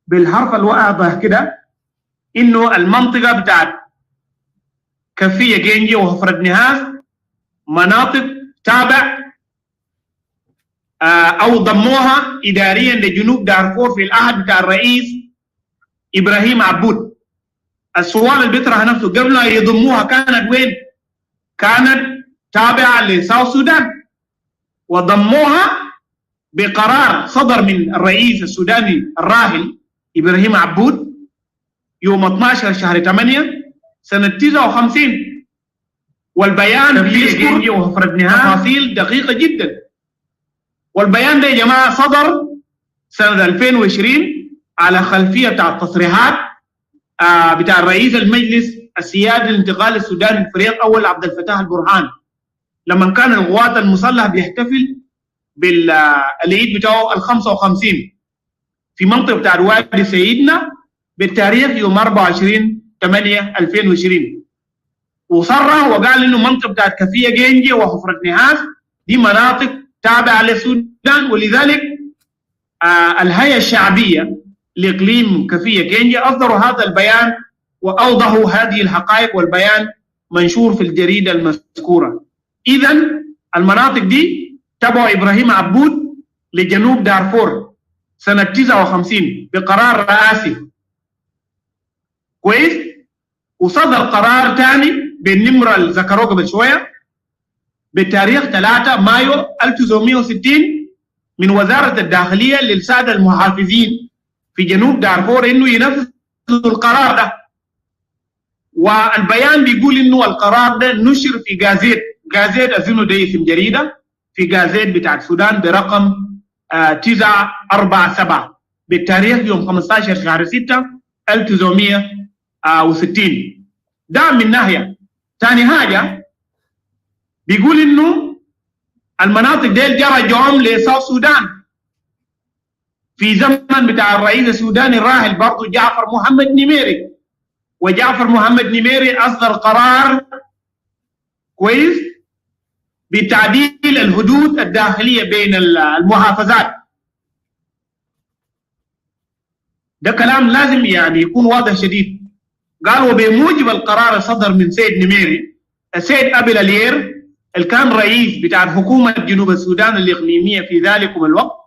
بالحرف الواضح كده إنه المنطقة بتاعت كفية جنجي وحفرة نهاس مناطق تابع أو ضموها إداريا لجنوب دارفور في العهد بتاع الرئيس إبراهيم عبود. السؤال اللي بيطرح نفسه قبل أن يضموها كانت وين؟ كانت تابعة لساوث السودان، وضموها بقرار صدر من الرئيس السوداني الراحل إبراهيم عبود يوم 12 شهر 8 سنة 59. والبيان بيذكر تفاصيل دقيقة جدا. والبيان ده يا جماعة صدر سنة 2020 على خلفية بتاع التصريحات بتاع رئيس المجلس السيادي للانتقال السوداني الفريق أول عبد الفتاح البرهان، لما كان القوات المسلحة بيحتفل بالعيد بتاعه ال 55 في منطقة بتاع وادي سيدنا بالتاريخ يوم 24/8/2020. وصرح وقال إنه منطقة بتاعت كفية جنجي وحفرة نهاس دي مناطق تابعة للسودان، ولذلك الهيئة الشعبية لإقليم كفية جنجي أصدروا هذا البيان وأوضحوا هذه الحقائق، والبيان منشور في الجريدة المذكورة. إذن المناطق دي تبع إبراهيم عبود لجنوب دارفور سنة 59 بقرار رئاسي كويس. وصدر قرار ثاني بالنمرة اللي ذكروه قبل شوية بتاريخ 3 مايو 1960 من وزارة الداخلية للسادة المحافظين في جنوب دارفور إنه ينفذوا القرار ده. والبيان بيقول إنه القرار ده نشر في جازيت أظن ده اسم جريدة، في جازيت بتاع السودان برقم 947 بالتاريخ يوم 15 شهر 6 1960. ده من ناحية. ثاني حاجة بيقول إنه المناطق دي جرى جوم لساوث السودان في زمن بتاع الرئيس السوداني الراحل برضه جعفر محمد نميري. وجعفر محمد نميري أصدر قرار كويس بتعديل الحدود الداخلية بين المحافظات. ده كلام لازم يعني يكون واضح شديد. قال وبموجب القرار الصدر من سيد نميري، السيد أبي الالير اللي كان رئيس بتاع حكومة جنوب السودان الإقليمية في ذلكم الوقت،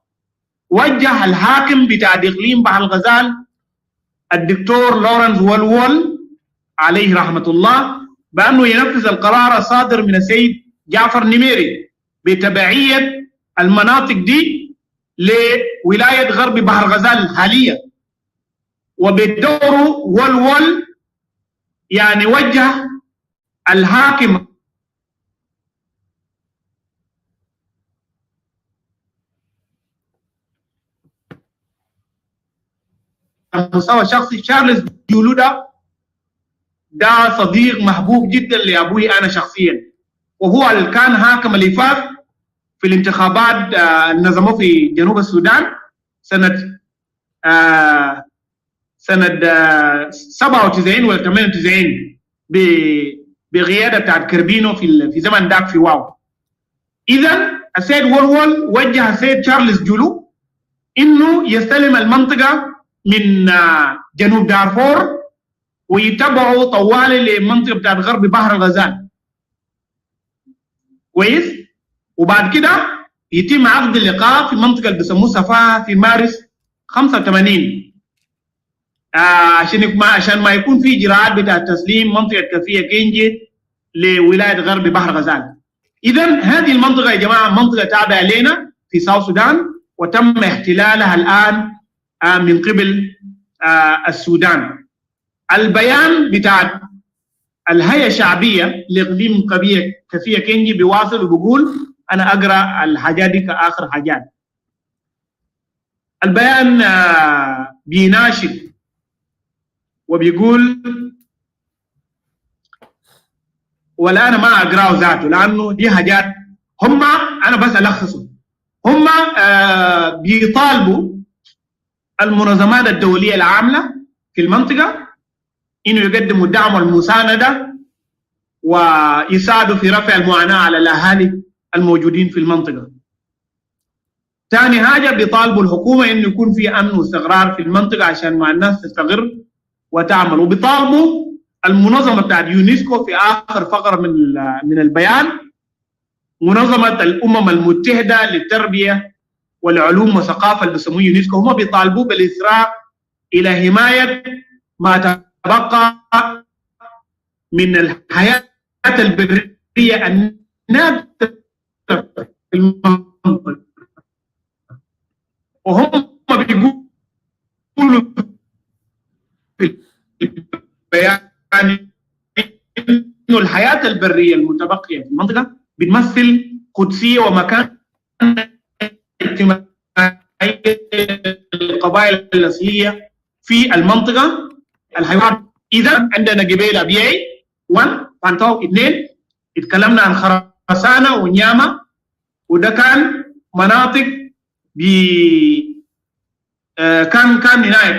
وجه الحاكم بتاع إقليم بحر الغزال الدكتور لورنس والوول عليه رحمة الله بأنه ينفذ القرار الصادر من السيد جعفر نميري بتبعية المناطق دي لولاية غرب بحر الغزال الحالية. وبالدور والوول يعني وجه الحاكم على المستوى الشخصي. تشارلز جولو ده صديق محبوب جدا لأبوي أنا شخصيا، وهو اللي كان حاكم اللي فاز في الانتخابات نظموه في جنوب السودان سنة 97 ولا 98 بقيادة بتاعت كربينو في زمن داك في واو. إذا السيد وول وجه السيد تشارلز جولو إنه يستلم المنطقة من جنوب دارفور ويتبعوا طوال لمنطقة بتاعت غرب بحر الغزال كويس. وبعد كده يتم عقد اللقاء في منطقة اللي بيسموه صفاها في مارس 85 عشان ما يكون في إجراءات بتاع تسليم منطقة كفية كينجي لولاية غرب بحر غزال. إذن هذه المنطقة يا جماعة منطقة تابعة لنا في ساوث السودان وتم احتلالها الآن من قبل السودان. البيان بتاع الهيئة الشعبية لإقليم كفية كينجي بيواصل وبيقول أنا أقرأ الحاجات دي كآخر حاجات. البيان بيناشد وبيقول، ولا أنا ما أقرأه ذاته لأنه دي حاجات هم أنا بس ألخصهم. هم بيطالبوا المنظمات الدولية العاملة في المنطقة إنه يقدموا الدعم والمساندة ويساعدوا في رفع المعاناة على الأهالي الموجودين في المنطقة. ثاني حاجة بيطالبوا الحكومة إنه يكون في أمن واستقرار في المنطقة عشان ما الناس تستقر وتعمل، وبيطالبوا المنظمة بتاعت يونسكو في آخر فقرة من البيان، منظمة الأمم المتحدة للتربية والعلوم والثقافة اللي بيسموه يونسكو، هم بيطالبوا بالإسراع إلى حماية ما تبقى من الحياة البرية النادرة في المنطقة. وهم بيقولوا في البيان إنه الحياة البرية المتبقية في المنطقة بتمثل قدسية ومكان اجتماعي للقبائل الأصلية في المنطقة. الحيوان إذا عندنا قبيلة بيعي 1 فانتو 2 اتكلمنا عن خرسانة ونيامة، وده كان مناطق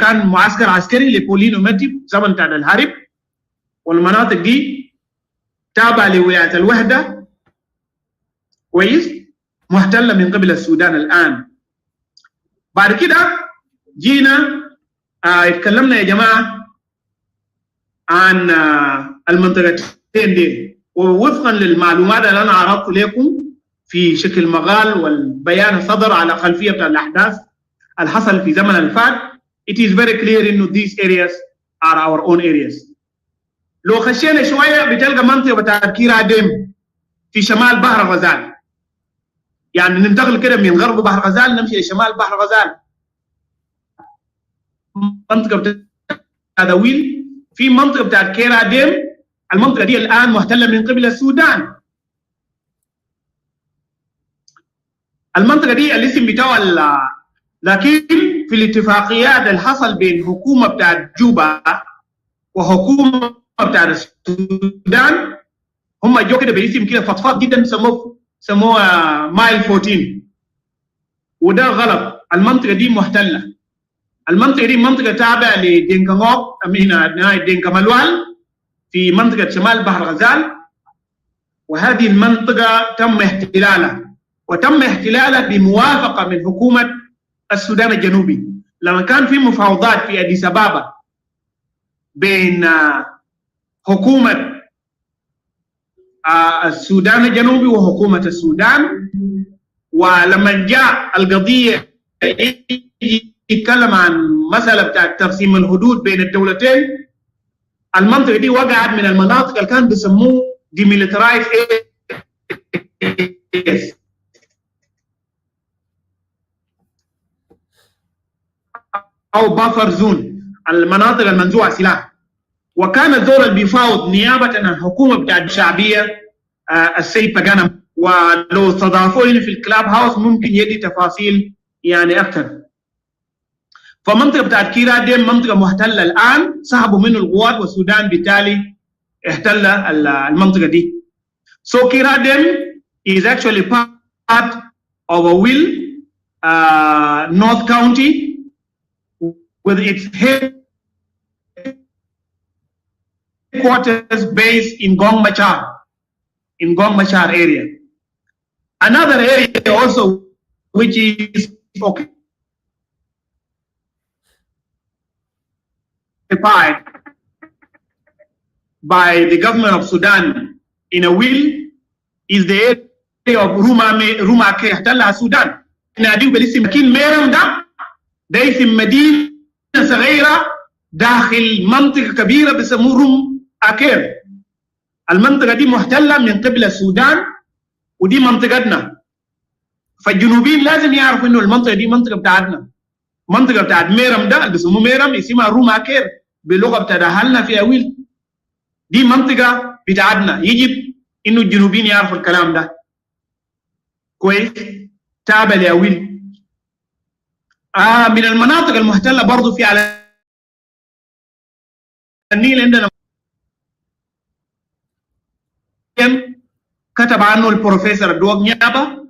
كان معسكر عسكري لبولينو متي زمن بتاع الحرب، والمناطق دي تابعة لولاية الوحدة كويس، محتلة من قبل السودان الآن. بعد كده جينا اتكلمنا يا جماعة عن المنطقتين دي، ووفقا للمعلومات اللي أنا عرضت لكم في شكل مقال والبيان صدر على خلفية الأحداث اللي حصل في زمن الفات. It is very clear إنه these areas are our own areas. لو خشينا شوية بتلقى منطقة بتاعت كيراديم في شمال بحر الغزال، يعني ننتقل كده من غرب بحر الغزال نمشي لشمال بحر الغزال، منطقة بتاعت دويل، في منطقة بتاعت كيراديم. المنطقة دي الآن محتلة من قبل السودان. المنطقة دي الاسم بتاعها، لكن في الاتفاقيات اللي حصل بين حكومة بتاعت جوبا وحكومة بتاعت السودان، هم جو كده باسم كده فضفاض جدا سموه مايل 14، وده غلط. المنطقة دي محتلة. المنطقة دي منطقة تابعة لدينكاموك نهاية دينكامالوال في منطقة شمال بحر الغزال، وهذه المنطقة تم احتلالها، وتم احتلالها بموافقة من حكومة السودان الجنوبي. لما كان في مفاوضات في أديس أبابا بين حكومة السودان الجنوبي وحكومة السودان، ولما جاء القضية يتكلم عن مسألة بتاع تقسيم الحدود بين الدولتين، المنطقة دي وقعت من المناطق اللي كان بيسموه demilitarized areas أو buffer zone، المناطق المنزوعة سلاح. وكان الدور اللي بيفاوض نيابة عن الحكومة بتاعت الشعبية السيد باغانا، ولو استضافوه هنا في الكلاب هاوس ممكن يدي تفاصيل يعني أكثر. فمنطقة بتاعت كيراديم منطقة محتلة الآن، سحبوا منه القوات والسودان بالتالي احتل المنطقة دي. So Kiradem is actually part of a Will North County with its headquarters based in Gong Machar area. Another area also which is occupied by the government of Sudan in a will is the area of Ruma Ke احتلها السودان. ناديه بالاسم لكن ميرم ده اسم مدينة صغيرة داخل منطقة كبيرة بيسموه روم أكير. المنطقة دي محتلة من قبل السودان ودي منطقتنا، فالجنوبيين لازم يعرفوا إنه المنطقة دي منطقة بتاعتنا. منطقة بتاعت ميرم ده اللي بيسموه ميرم اسمها روم أكير بلغة بتاعت أهلنا في أويل، دي منطقة بتاعتنا. يجب إنه الجنوبيين يعرفوا الكلام ده كويس. تابع لأويل. من المناطق المحتلة برضو في على النيل عندنا كتب عنه البروفيسور الدوق نيابة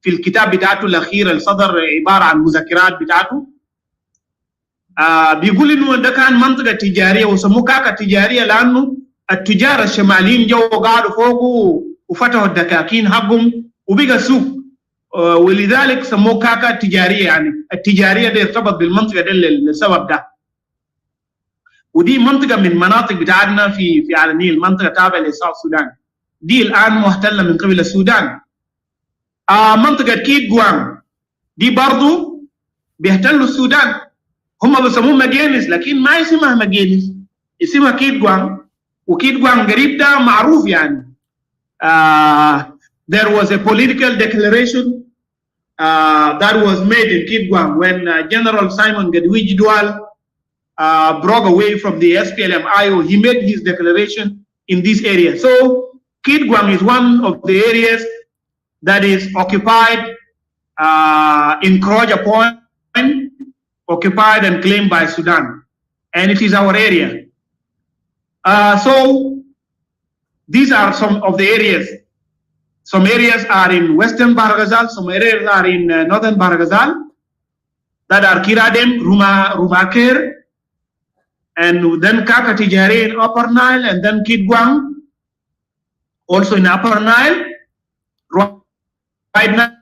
في الكتاب بتاعته الأخير اللي صدر عبارة عن مذكرات بتاعته. بيقول إنه ده كان منطقة تجارية وسموه كاكا تجارية لأنه التجار الشماليين جو قعدوا فوقه وفتحوا الدكاكين حقهم وبقى سوق ولذلك سموه كاكا تجارية. يعني التجارية دي ارتبط بالمنطقة دي للسبب ده. ودي منطقة من مناطق بتاعتنا في على النيل، منطقة تابعة لساوث السودان. دي الآن محتلة من قبل السودان. منطقة كيت جوان دي برضو بيحتلوا السودان. هم بيسموه مجينس لكن ما اسمها مجينس، اسمها كيت جوان. وكيت جوان قريب ده معروف يعني. There was a political declaration that was made in Kitgwang when General Simon Gadwiji Dual broke away from the SPLM-IO. He made his declaration in this area. So Kitgwang is one of the areas that is occupied, encroached upon, occupied and claimed by Sudan. And it is our area. So these are some of the areas. Some areas are in Western Baragazal, some areas are in Northern Baragazal, that are Kiradem, Rumaker, and then Kakatijare in Upper Nile, and then Kitgwang, also in Upper Nile. Right now,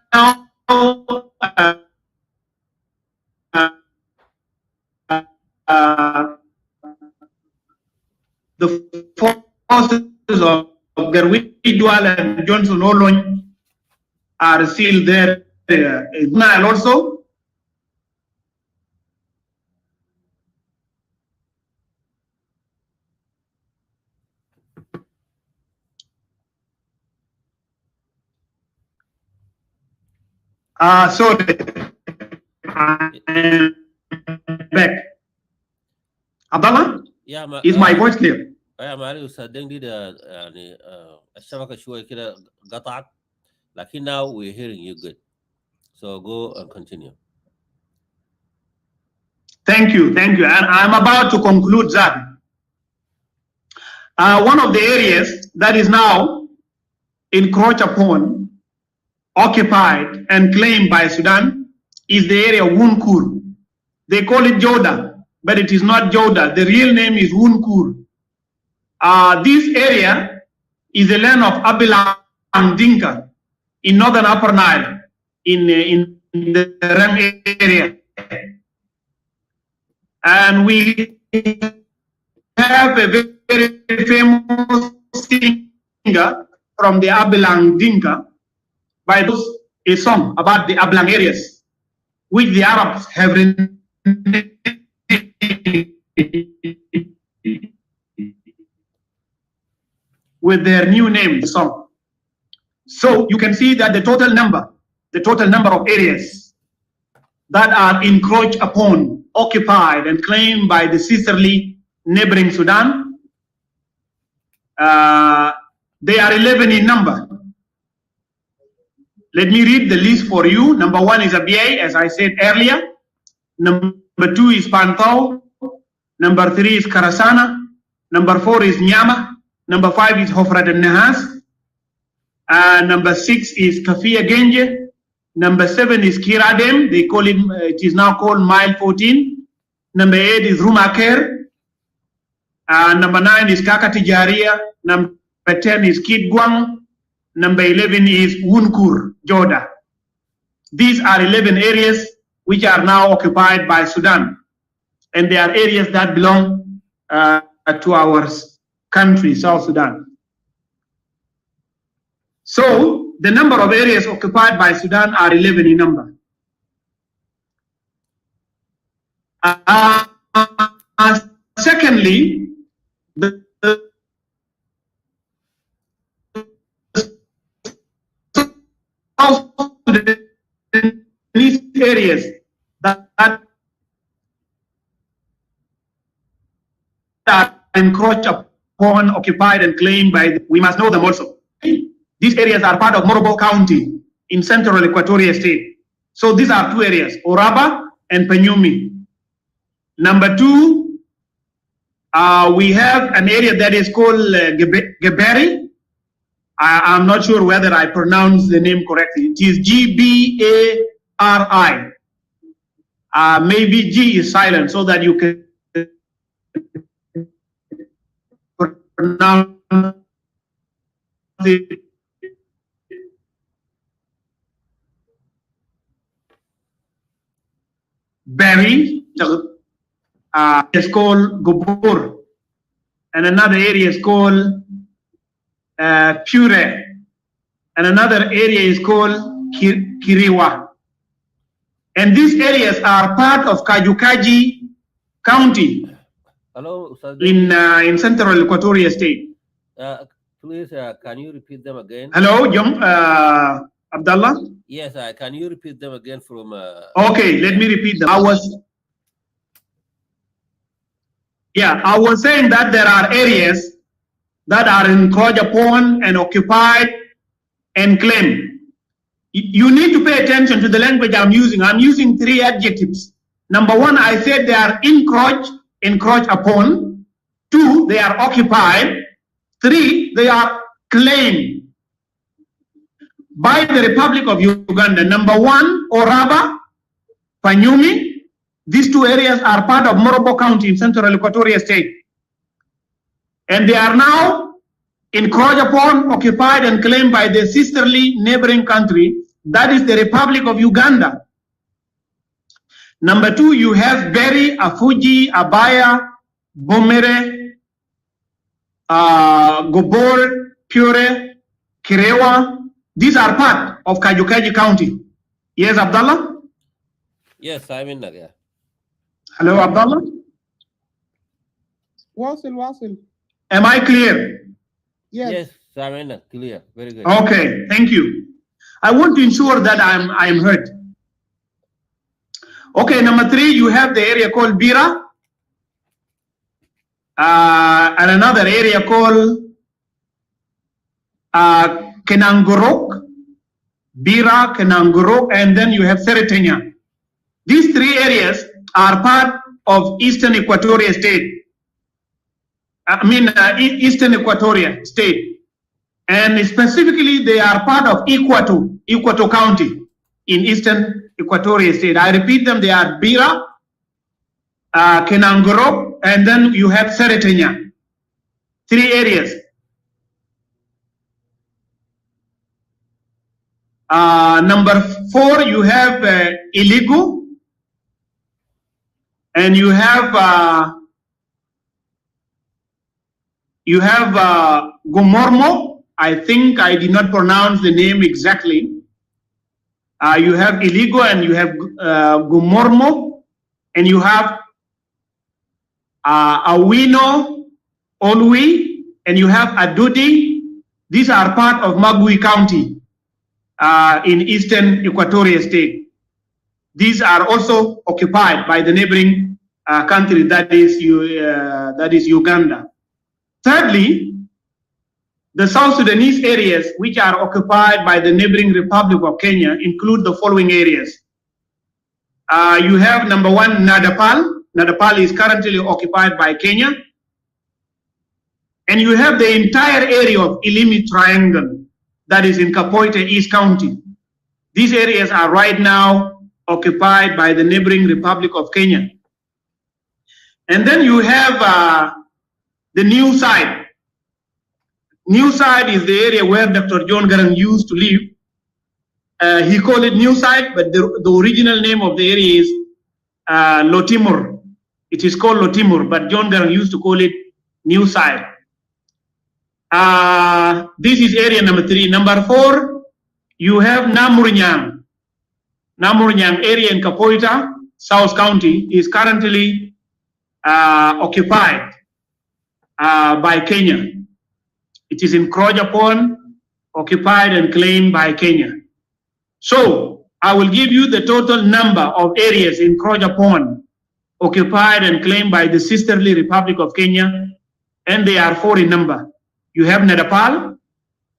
the forces of Garwidwal and Johnson Olony are still there. Nile also. So I'm back. Abdallah, is my voice clear? يا معالي أستاذ دنجي ده يعني الشبكة شوية كده قطعت، لكن now we're hearing you good. So go and continue. Thank you. And I'm about to conclude that. One of the areas that is now encroached upon, occupied, and claimed by Sudan is the area of Wunkur. They call it Joda, but it is not Joda. The real name is Wunkur. This area is the land of Abilang Dinka in northern Upper Nile, in the Rem area. And we have a very famous singer from the Abilang Dinka by those a song about the Abilang areas, which the Arabs have written with their new name, the song. So you can see that the total number of areas that are encroached upon, occupied, and claimed by the sisterly neighboring Sudan, they are 11 in number. Let me read the list for you. Number 1 is Abyei, as I said earlier. Number 2 is Pantau. Number 3 is Karasana. Number 4 is Nyama. Number 5 is Hofrat and Nahas. Number 6 is Kafia Genje. Number 7 is Kiradem. They call it, it is now called Mile 14. Number 8 is Rumaker. Number 9 is Kakatijaria. Number 10 is Kitgwang. Number 11 is Wunkur, Joda. These are 11 areas which are now occupied by Sudan. And they are areas that belong to our country, South Sudan. So the number of areas occupied by Sudan are 11 in number. Secondly, the South Sudanese areas that are encroached upon, occupied, and claimed by, we must know them also. These areas are part of Morobo County in central Equatoria State. So these are 2 areas, Oraba and Panyumi. Number 2, we have an area that is called Geberi. I'm not sure whether I pronounce the name correctly. It is Gbari. Maybe G is silent so that you can pronounce it. Berry, is called Gobor, and another area is called Pure, and another area is called Kiriwa. And these areas are part of Kajukaji County. Hello, in Central Equatoria State. Please, can you repeat them again? Hello, Abdullah? Yes, can you repeat them again from... okay, let me repeat them. I was saying that there are areas that are encroached upon and occupied and claimed. You need to pay attention to the language I'm using. I'm using 3 adjectives. Number 1, I said they are encroached upon. 2, they are occupied. 3, they are claimed by the Republic of Uganda. Number 1, Oraba, Panyumi. These 2 areas are part of Morobo County in Central Equatoria State. And they are now encroached upon, occupied, and claimed by the sisterly neighboring country, that is the Republic of Uganda. Number 2, you have Beri, Afuji, Abaya, Bomere, Gobor, Pure, Kirewa. These are part of Kajukaji County. Yes, Abdullah? Yes, I'm in there. Hello, Abdullah? Wasil. Am I clear? Yes, I'm in. Clear. Very good. Okay, thank you. I want to ensure that I'm heard. Okay, number 3, you have the area called Bira, and another area called Kenangorok, Bira, Kenangorok, and then you have Seretenya. These 3 areas are part of Eastern Equatoria State. Eastern Equatoria State. And specifically, they are part of Equato County in Eastern Equatoria State. I repeat them, they are Bira, Kenangorok, and then you have Seretenya. 3 areas. Number 4, you have Iligu, and you have Gomormo. I think I did not pronounce the name exactly. You have Iligo, and you have Gomormo, and you have Awino, Olwi, and you have Adudi. These are part of Magui County in Eastern Equatoria State. These are also occupied by the neighboring country, that is Uganda. Thirdly, the South Sudanese areas which are occupied by the neighboring Republic of Kenya include the following areas. You have number 1, Nadapal. Nadapal is currently occupied by Kenya. And you have the entire area of Ilimi Triangle that is in Kapoita East County. These areas are right now occupied by the neighboring Republic of Kenya. And then you have the new side. New side is the area where Dr. John Garang used to live. He called it New Side, but the original name of the area is Lotimur. It is called Lotimur, but John Garang used to call it New Side. This is area number 3. Number 4, you have Namurnyang. Namurnyang area in Kapoita, South County, is currently occupied by Kenya. It is encroached upon, occupied, and claimed by Kenya. So I will give you the total number of areas encroached upon, occupied, and claimed by the sisterly Republic of Kenya, and they are 4 in number. You have Nadapal,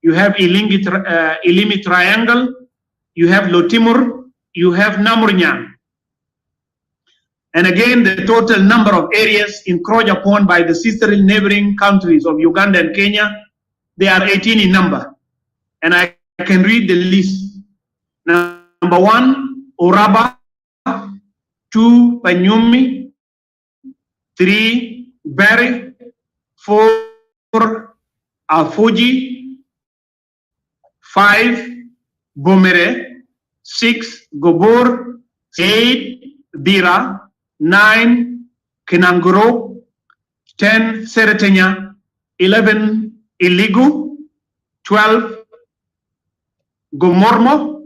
you have Ilimi Triangle, you have Lotimur, you have Namurnyang. And again, the total number of areas encroached upon by the sisterly neighboring countries of Uganda and Kenya, they are 18 in number. And I can read the list. Number 1, Oraba. 2, Panyumi. 3, Beri. 4, Afuji. 5, Bomere. 6, Gobor. 8, Bira, 9 Kinanguro, 10 Seretenya, 11 Iligu, 12 Gomormo,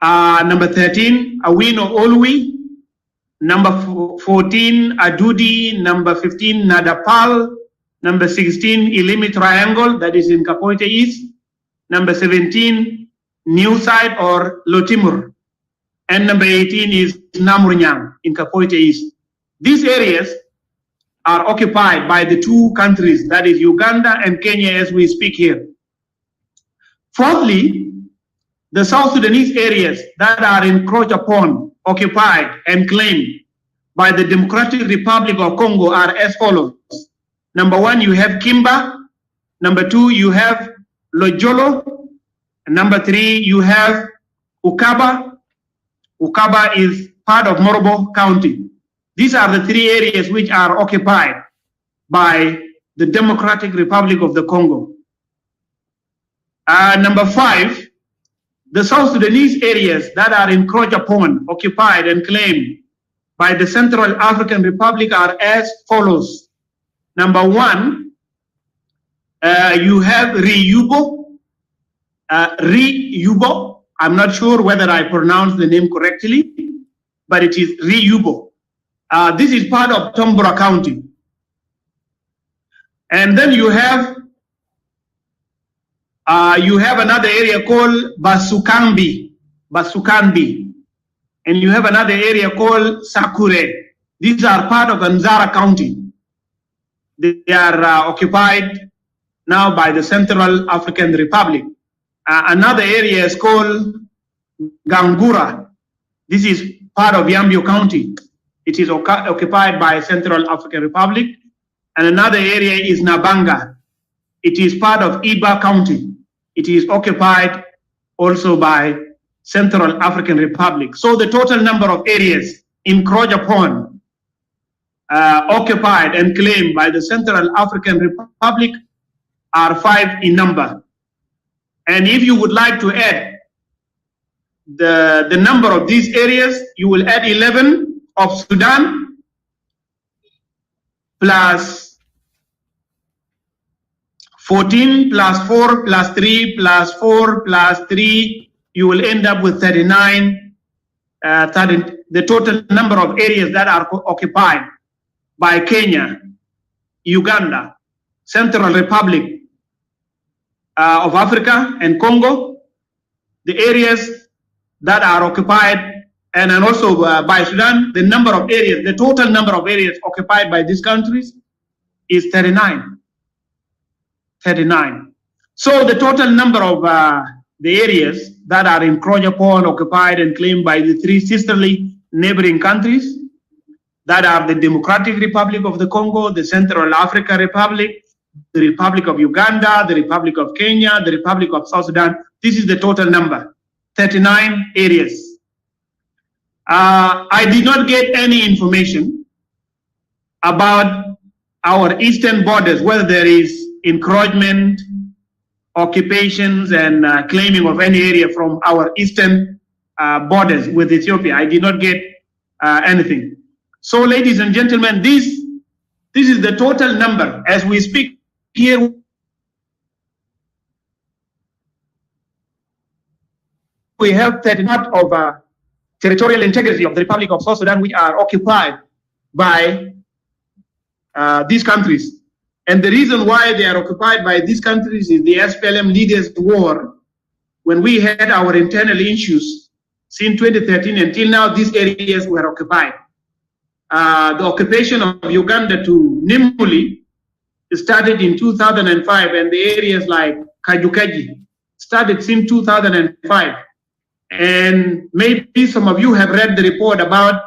number 13 Awino Olwi, number 14 Adudi, number 15 Nadapal, number 16 Ilimi Triangle, that is in Kapoite East, number 17 New Side or Lotimur, and number 18 is Namrunyang in Kapoite East. These areas are occupied by the two countries, that is Uganda and Kenya as we speak here. Fourthly, the South Sudanese areas that are encroached upon, occupied, and claimed by the Democratic Republic of Congo are as follows. Number 1, you have Kimba. Number 2, you have Lojolo. And number 3, you have Ukaba. Ukaba is part of Morobo County. These are the 3 areas which are occupied by the Democratic Republic of the Congo. Number 5, the South Sudanese areas that are encroached upon, occupied, and claimed by the Central African Republic are as follows. Number 1, you have Riyubo. Riyubo. I'm not sure whether I pronounced the name correctly, but it is Riyubo. This is part of Tombora County. And then you have another area called Basukambi, and you have another area called Sakure. These are part of Nzara County. They are occupied now by the Central African Republic. Another area is called Gangura. This is part of Yambio County. It is occupied by Central African Republic. And another area is Nabanga. It is part of Iba County. It is occupied also by Central African Republic. So the total number of areas encroached upon, occupied and claimed by the Central African Republic are 5 in number. And if you would like to add the number of these areas, you will add 11 of Sudan plus 14 plus 4 plus 3 plus 4 plus 3, you will end up with 39, the total number of areas that are occupied by Kenya, Uganda, Central Republic of Africa, and Congo. The areas that are occupied, and also by Sudan, the number of areas, the total number of areas occupied by these countries is 39. 39. So the total number of the areas that are encroached upon, occupied, and claimed by the 3 sisterly neighboring countries, that are the Democratic Republic of the Congo, the Central African Republic, the Republic of Uganda, the Republic of Kenya, the Republic of South Sudan. This is the total number, 39 areas. I did not get any information about our eastern borders, whether there is encroachment, occupations, and claiming of any area from our eastern borders with Ethiopia. I did not get anything. So, ladies and gentlemen, this is the total number. As we speak here, we have 39 of territorial integrity of the Republic of South Sudan, which are occupied by these countries. And the reason why they are occupied by these countries is the SPLM leaders' war. When we had our internal issues since 2013 until now, these areas were occupied. The occupation of Uganda to Nimuli started in 2005, and the areas like Kajukaji started since 2005. And maybe some of you have read the report about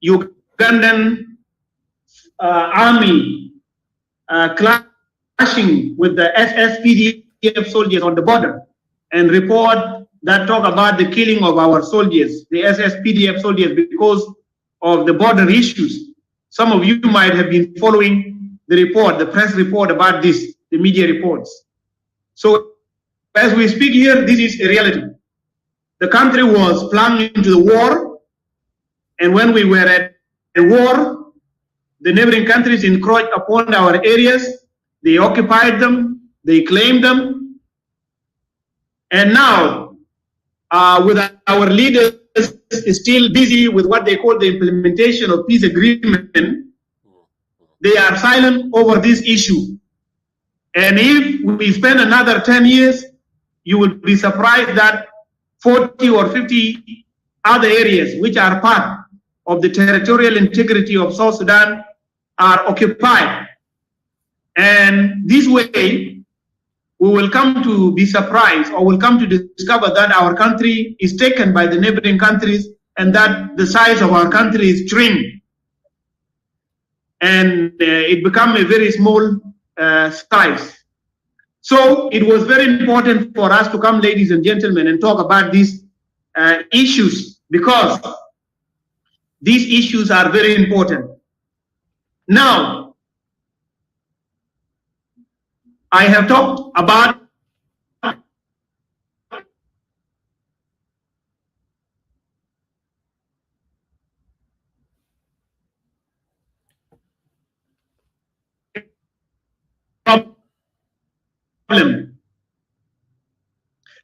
Ugandan army clashing with the SSPDF soldiers on the border, and report that talk about the killing of our soldiers, the SSPDF soldiers, because of the border issues. Some of you might have been following the report, the press report about this, the media reports. So as we speak here, this is a reality. The country was plunged into the war, and when we were at a war, the neighboring countries encroached upon our areas, they occupied them, they claimed them, and now, with our leaders still busy with what they call the implementation of peace agreement, they are silent over this issue. And if we spend another 10 years, you will be surprised that 40 or 50 other areas which are part of the territorial integrity of South Sudan are occupied. And this way, we will come to be surprised, or will come to discover that our country is taken by the neighboring countries, and that the size of our country is trimmed. And it become a very small size. So it was very important for us to come, ladies and gentlemen, and talk about these issues, because these issues are very important. Now, I have talked about problem.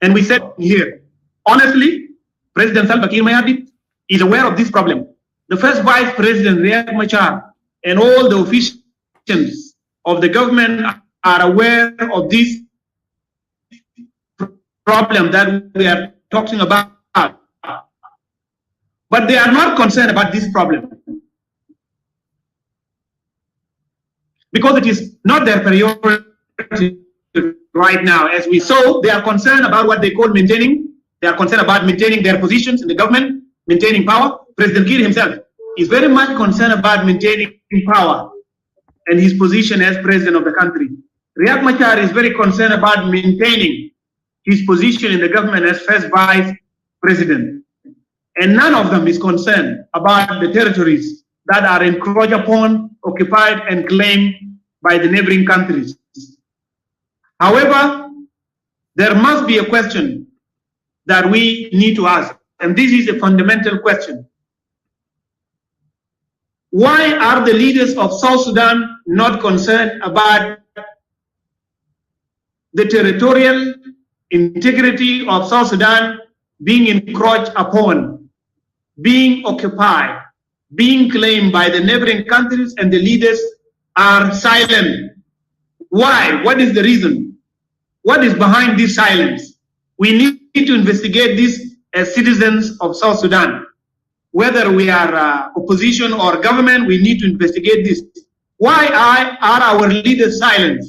And we said here, honestly, President Salva Kiir Mayardit is aware of this problem. The first Vice President, Riek Machar, and all the officials of the government are aware of this problem that we are talking about. But they are not concerned about this problem, because it is not their priority right now. As we saw, they are concerned about what they call maintaining. They are concerned about maintaining their positions in the government, maintaining power. President Kiir himself is very much concerned about maintaining power and his position as president of the country. Riek Machar is very concerned about maintaining his position in the government as first vice president. And none of them is concerned about the territories that are encroached upon, occupied, and claimed by the neighboring countries. However, there must be a question that we need to ask, and this is a fundamental question. Why are the leaders of South Sudan not concerned about the territorial integrity of South Sudan being encroached upon, being occupied, being claimed by the neighboring countries, and the leaders are silent? Why? What is the reason? What is behind this silence? We need to investigate this as citizens of South Sudan. Whether we are opposition or government, we need to investigate this. Why are our leaders silent?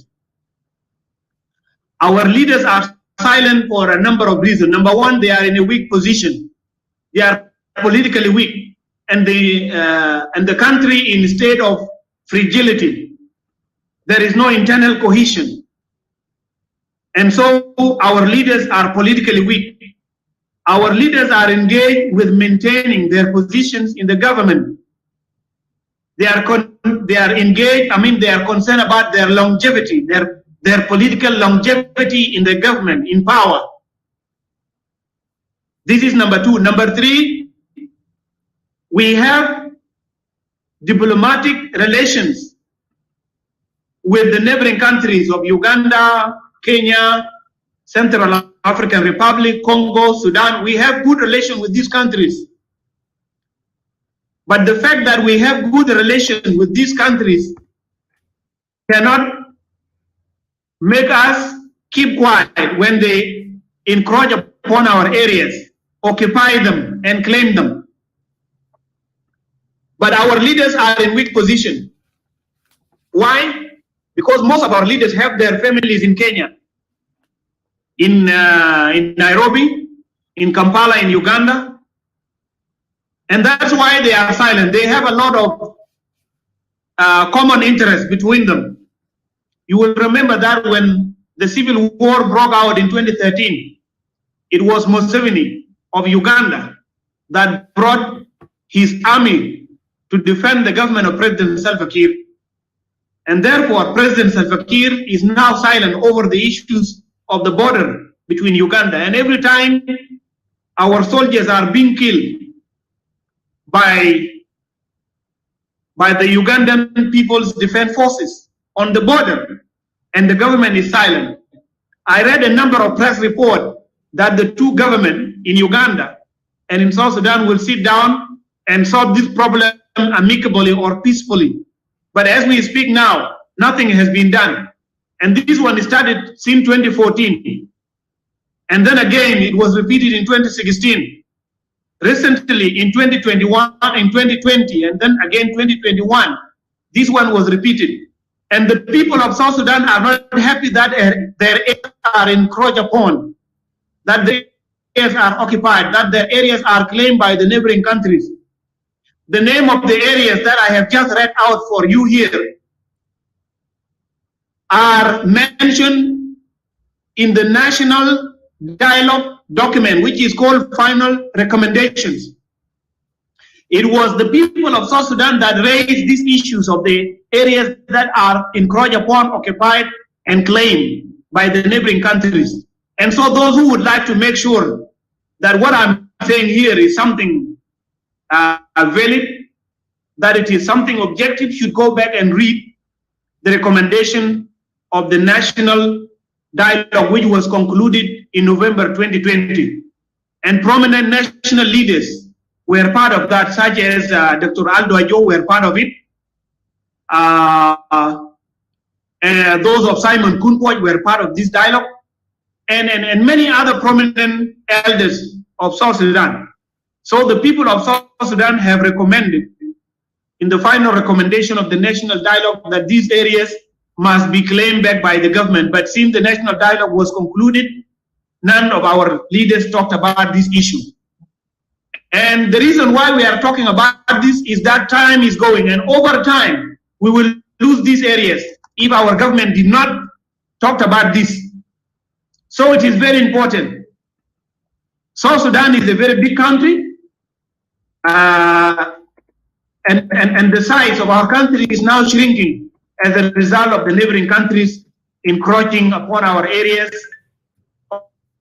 Our leaders are silent for a number of reasons. Number one, they are in a weak position. They are politically weak, and the country in a state of fragility. There is no internal cohesion. And so our leaders are politically weak. Our leaders are engaged with maintaining their positions in the government. They are engaged, they are concerned about their longevity, their political longevity in the government, in power. This is number two. Number three, we have diplomatic relations with the neighboring countries of Uganda, Kenya, Central African Republic, Congo, Sudan. We have good relations with these countries. But the fact that we have good relations with these countries cannot make us keep quiet when they encroach upon our areas, occupy them, and claim them. But our leaders are in weak position. Why? Because most of our leaders have their families in Kenya, in Nairobi, in Kampala, in Uganda. And that's why they are silent. They have a lot of common interest between them. You will remember that when the civil war broke out in 2013, it was Museveni of Uganda that brought his army to defend the government of President Salva Kiir. And therefore, President Salva Kiir is now silent over the issues of the border between Uganda, and every time our soldiers are being killed by the Ugandan People's Defense Forces on the border, and the government is silent. I read a number of press reports that the two governments in Uganda and in South Sudan will sit down and solve this problem amicably or peacefully. But as we speak now, nothing has been done. And this one started since 2014. And then again, it was repeated in 2016. Recently, in 2021, in 2020, and then again 2021, this one was repeated. And the people of South Sudan are not happy that their areas are encroached upon, that their areas are occupied, that their areas are claimed by the neighboring countries. The name of the areas that I have just read out for you here are mentioned in the National Dialogue document, which is called Final Recommendations. It was the people of South Sudan that raised these issues of the areas that are encroached upon, occupied, and claimed by the neighboring countries. And so those who would like to make sure that what I'm saying here is something valid, that it is something objective, should go back and read the recommendation of the National Dialogue, which was concluded in November 2020. And prominent national leaders were part of that, such as Dr. Aldo Ajo were part of it. And those of Simon Kunpoch were part of this dialogue. And many other prominent elders of South Sudan. So the people of South Sudan have recommended in the final recommendation of the National Dialogue that these areas must be claimed back by the government. But since the National Dialogue was concluded, none of our leaders talked about this issue. And the reason why we are talking about this is that time is going, and over time, we will lose these areas if our government did not talk about this. So it is very important. South Sudan is a very big country, and the size of our country is now shrinking as a result of the neighboring countries encroaching upon our areas,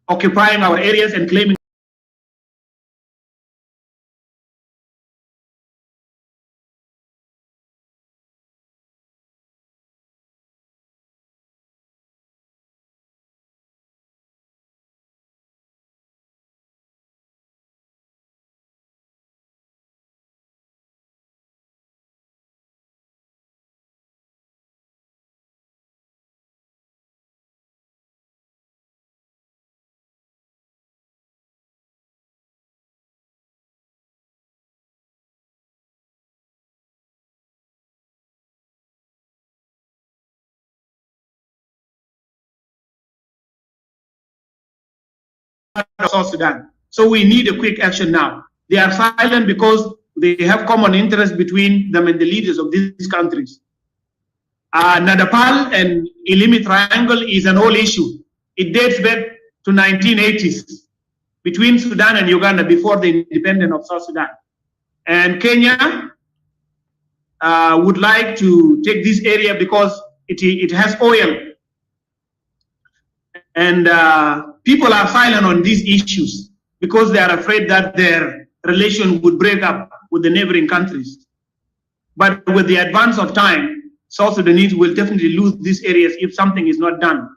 occupying our areas, and claiming. South Sudan. So we need a quick action now. They are silent because they have common interest between them and the leaders of these countries. Nadapal and Ilimi Triangle is an old issue. It dates back to 1980s between Sudan and Uganda before the independence of South Sudan. And Kenya would like to take this area because it has oil. And people are silent on these issues because they are afraid that their relation would break up with the neighboring countries. But with the advance of time, South Sudanese will definitely lose these areas if something is not done.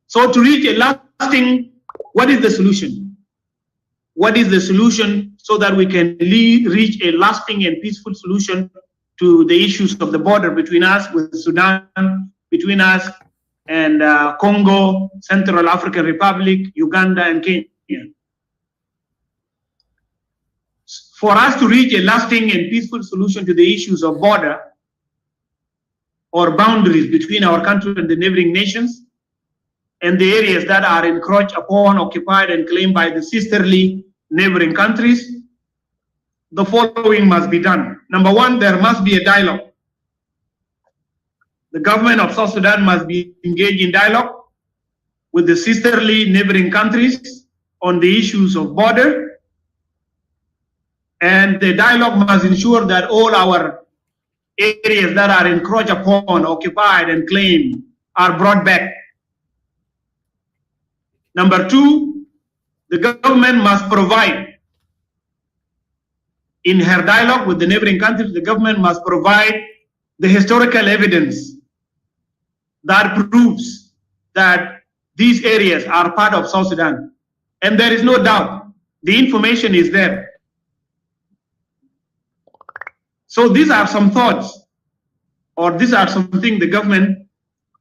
So to reach a lasting, what is the solution? What is the solution so that we can reach a lasting and peaceful solution to the issues of the border between us with Sudan, between us and Congo, Central African Republic, Uganda, and Kenya? For us to reach a lasting and peaceful solution to the issues of border or boundaries between our country and the neighboring nations, and the areas that are encroached upon, occupied, and claimed by the sisterly neighboring countries, the following must be done. Number one, there must be a dialogue. The government of South Sudan must be engaged in dialogue with the sisterly neighboring countries on the issues of border. And the dialogue must ensure that all our areas that are encroached upon, occupied, and claimed are brought back. Number two, the government must provide, in her dialogue with the neighboring countries, the government must provide the historical evidence that proves that these areas are part of South Sudan. And there is no doubt, the information is there. So these are some thoughts, or these are something the government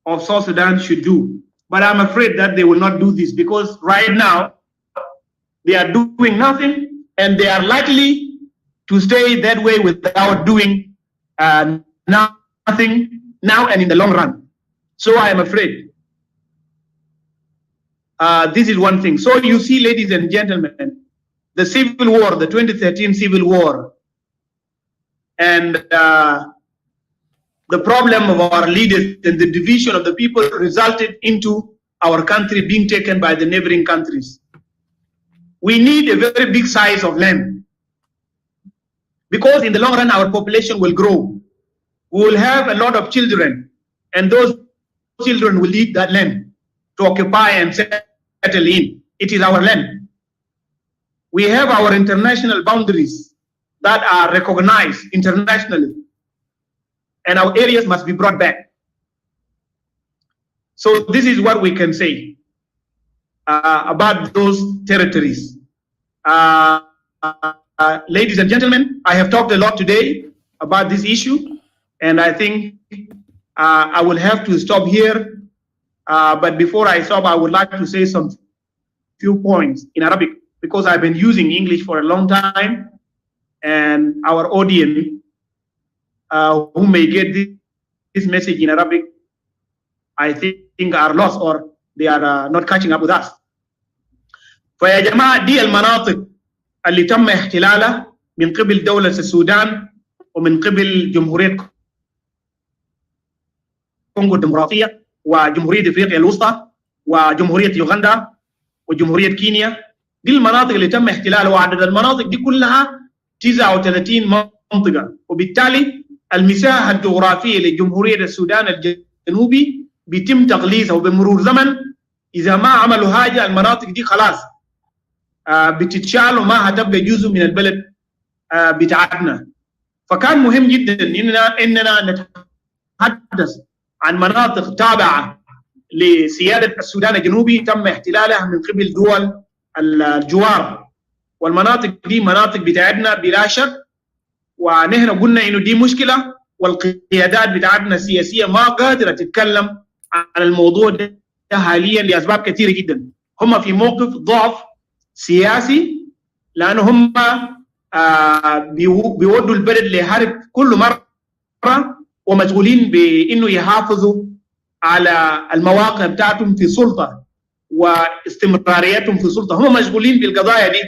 of South Sudan should do. But I'm afraid that they will not do this, because right now they are doing nothing, and they are likely to stay that way without doing nothing now and in the long run. So I am afraid. This is one thing. So you see, ladies and gentlemen, the civil war, the 2013 civil war, and the problem of our leaders and the division of the people resulted into our country being taken by the neighboring countries. We need a very big size of land, because in the long run our population will grow. We will have a lot of children, and those children will need that land to occupy and settle in. It is our land. We have our international boundaries that are recognized internationally, and our areas must be brought back. So this is what we can say about those territories. Ladies and gentlemen, I have talked a lot today about this issue, and I think I will have to stop here. But before I stop, I would like to say some few points in Arabic, because I've been using English for a long time, and our audience who may get this message in Arabic, I think are lost, or they are not catching up with us. فيا جماعة دي المناطق اللي تم احتلالها من قبل دولة السودان ومن قبل جمهورية كونغو الديمقراطية وجمهورية افريقيا الوسطى وجمهورية يوغندا وجمهورية كينيا. دي المناطق اللي تم احتلالها، وعدد المناطق دي كلها 39 منطقة، وبالتالي المساحة الجغرافية لجمهورية السودان الجنوبي بيتم تقليصها، وبمرور زمن إذا ما عملوا حاجة المناطق دي خلاص بتتشال وما هتبقى جزء من البلد بتاعتنا. فكان مهم جدا إننا نتحدث عن مناطق تابعة لسيادة السودان الجنوبي تم احتلالها من قبل دول الجوار، والمناطق دي مناطق بتاعتنا بلا شك، ونحن قلنا إنه دي مشكلة، والقيادات بتاعتنا السياسية ما قادرة تتكلم عن الموضوع ده حاليا لأسباب كثيرة جدا. هم في موقف ضعف سياسي، لأنه هم بيودوا البلد لحرب كل مرة، ومشغولين بإنه يحافظوا على المواقع بتاعتهم في سلطة واستمراريتهم في سلطة. هم مشغولين بالقضايا دي،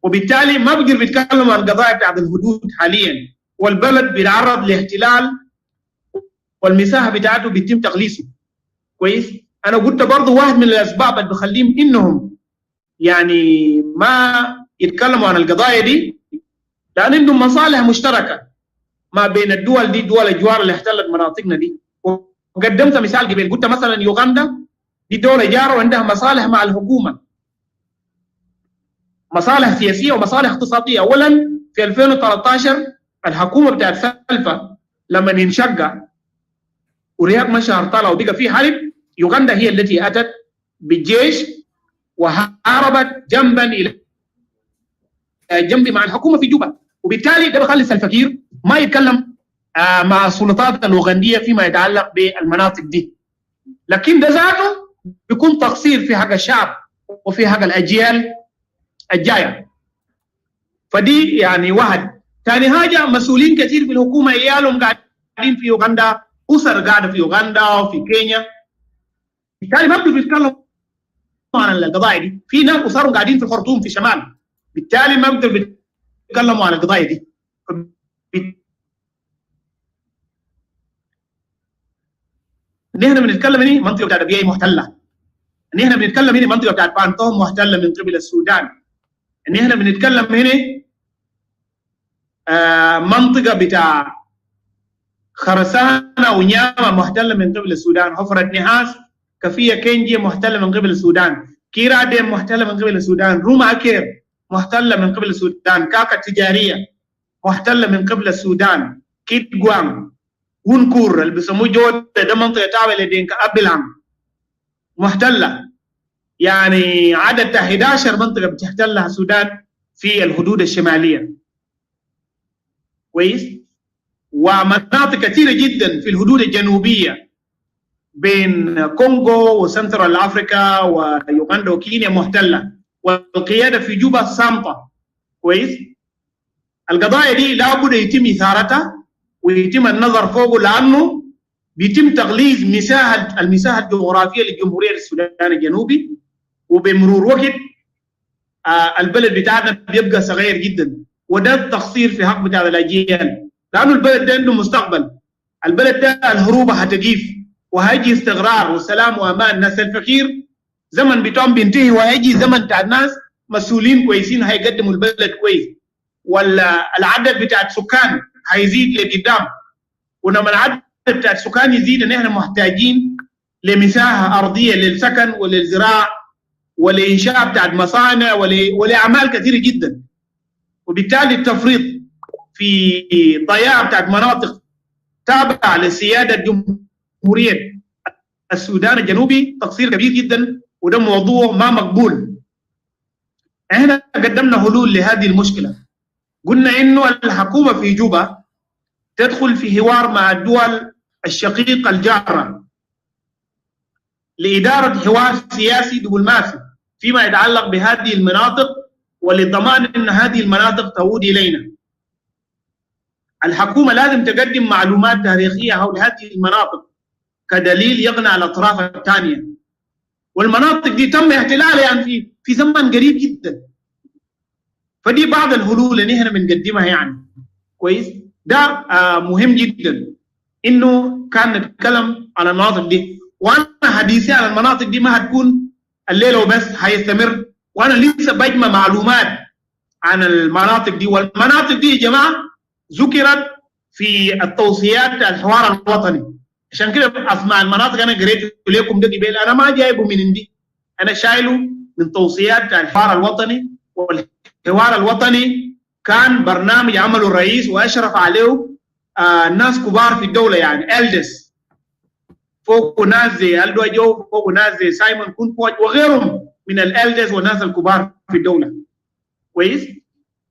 وبالتالي ما بيقدروا بيتكلموا عن القضايا بتاعت الحدود حاليا، والبلد بيتعرض لاحتلال والمساحة بتاعته بيتم تقليصه. كويس؟ أنا قلت برضه واحد من الأسباب اللي بخليهم إنهم يعني ما يتكلموا عن القضايا دي، لأن عندهم مصالح مشتركة ما بين الدول دي، دول الجوار اللي احتلت مناطقنا دي. وقدمت مثال قبل، قلت مثلا يوغندا دي دولة جارة وعندها مصالح مع الحكومة، مصالح سياسية ومصالح اقتصادية. أولا في 2013 الحكومة بتاعت سلفا لما انشق ورياض مشهر طلع وبقى في حرب، يوغندا هي التي أتت بالجيش وحاربت جنبا إلى جنب مع الحكومة في جوبا، وبالتالي ده بخلي الفقير ما يتكلم مع السلطات الأوغندية فيما يتعلق بالمناطق دي. لكن ده ذاته بيكون تقصير في حق الشعب وفي حق الأجيال الجاية. فدي يعني واحد. ثاني حاجة، مسؤولين كثير في الحكومة عيالهم قاعدين في يوغندا، أسر قاعدة في يوغندا وفي كينيا، بالتالي ما بيقدروا يتكلموا عن القضايا دي. في ناس أسرهم قاعدين في الخرطوم في شمال، بالتالي ما بيقدروا يتكلموا عن القضايا دي. نحن بنتكلم هنا منطقة بتاعت أبياي محتلة، نحن بنتكلم هنا منطقة بتاعت بانتوم محتلة من قبل السودان، نحن بنتكلم هنا منطقة بتاع خرسانة ونيامة محتلة من قبل السودان، حفرة نحاس كفية كينجي محتلة من قبل السودان. كيرا محتلة من قبل السودان، روما كير محتلة من قبل السودان، كاكا تجارية محتلة من قبل السودان، كيت جوام، ونكور اللي بيسموه جود ده منطقة تابعة لدينكا أبلام محتلة. يعني عدد 11 منطقة بتحتلها السودان في الحدود الشمالية. كويس؟ ومناطق كثيرة جدا في الحدود الجنوبية بين كونغو وسنترال أفريقيا ويوغندا وكينيا محتلة، والقيادة في جوبا صامتة. كويس؟ القضايا دي لابد يتم إثارتها ويتم النظر فوقه، لأنه بيتم تغليظ المساحة الجغرافية للجمهورية السودان الجنوبي، وبمرور وقت البلد بتاعنا بيبقى صغير جدا، وده التقصير في حق بتاع الأجيال، لأنه البلد ده عنده مستقبل. البلد ده الهروب هتجيف وهيجي استقرار وسلام وأمان. ناس الفقير زمن بتاعهم بينتهي وهيجي زمن بتاع الناس مسؤولين كويسين هيقدموا البلد كويس، والعدد بتاع السكان هيزيد لقدام، ولما العدد بتاع السكان يزيد نحن محتاجين لمساحة أرضية للسكن وللزراعة ولإنشاء بتاع مصانع ولأعمال كثيرة جدا. وبالتالي التفريط في ضياع بتاع مناطق تابعة لسيادة جمهورية السودان الجنوبي تقصير كبير جدا، وده موضوع ما مقبول. احنا قدمنا حلول لهذه المشكلة، قلنا انه الحكومة في جوبا تدخل في حوار مع الدول الشقيقة الجارة لإدارة حوار سياسي دبلوماسي فيما يتعلق بهذه المناطق، ولضمان أن هذه المناطق تعود إلينا. الحكومة لازم تقدم معلومات تاريخية حول هذه المناطق كدليل يقنع الأطراف الثانية، والمناطق دي تم احتلالها يعني في زمن قريب جدا. فدي بعض الحلول اللي نحن بنقدمها يعني. كويس؟ ده مهم جدا انه كان نتكلم عن المناطق دي، وانا حديثي عن المناطق دي ما هتكون الليله وبس، هيستمر، وانا لسه بجمع معلومات عن المناطق دي. والمناطق دي يا جماعه ذكرت في التوصيات الحوار الوطني، عشان كده اسماء المناطق انا قريت لكم ده قبل، انا ما جايبه من عندي، انا شايله من توصيات الحوار الوطني. والحوار الوطني كان برنامج عمله الرئيس واشرف عليه ناس كبار في الدوله، يعني الدس، فوق ناس زي الدو جو، فوق ناس زي سايمون كونفوج وغيرهم من الالدس والناس الكبار في الدوله. كويس؟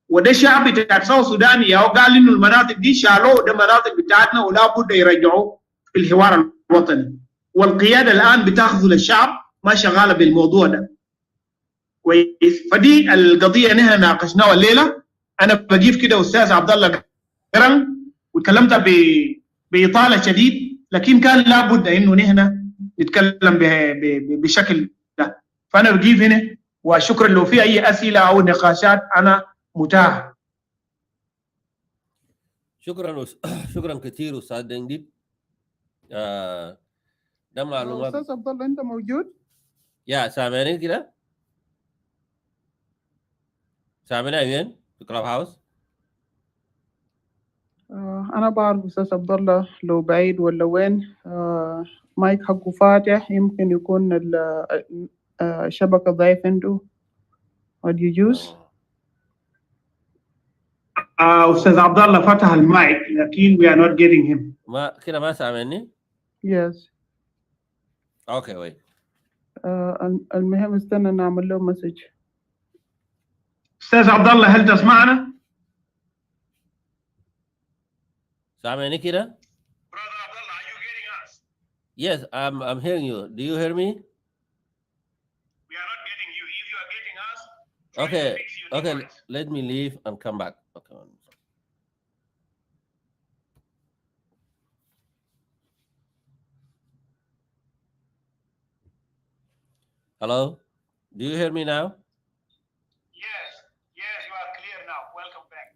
وده شعب بتاع ساوث السودان يا قال انه المناطق دي شالوه، ده مناطق بتاعتنا ولا بد يرجعوه في الحوار الوطني. والقياده الان بتاخذ الشعب ما شغاله بالموضوع ده. كويس؟ فدي القضيه نحن ناقشناها الليله. انا بجيب كده استاذ عبد الله قرن وتكلمت باطاله شديد، لكن كان لابد انه نحن نتكلم بشكل ده. فانا بجيب هنا، وشكرا لو في اي اسئله او نقاشات انا متاح. شكرا كثير استاذ دنديب. ده معلومات. استاذ عبد الله انت موجود؟ يا سامعني كده؟ سامعني وين؟ في كلاب هاوس؟ انا بعرف استاذ عبد الله لو بعيد ولا وين. مايك حقه فاتح، يمكن يكون الشبكه ضعيف عنده. What you use؟ استاذ عبد الله فتح المايك لكن we are not getting him. ما كده ما سامعني؟ Yes. اوكي وي. المهم استنى نعمل له مسج. استاذ عبد الله هل تسمعنا؟ سامعني كده؟ Brother Abdullah, are you hearing us? Yes, I'm hearing you. Do you hear me? We are not getting you. If you are getting us, okay, let me leave and come back. Okay. Hello? Do you hear me now? Yes, you are clear now. Welcome back.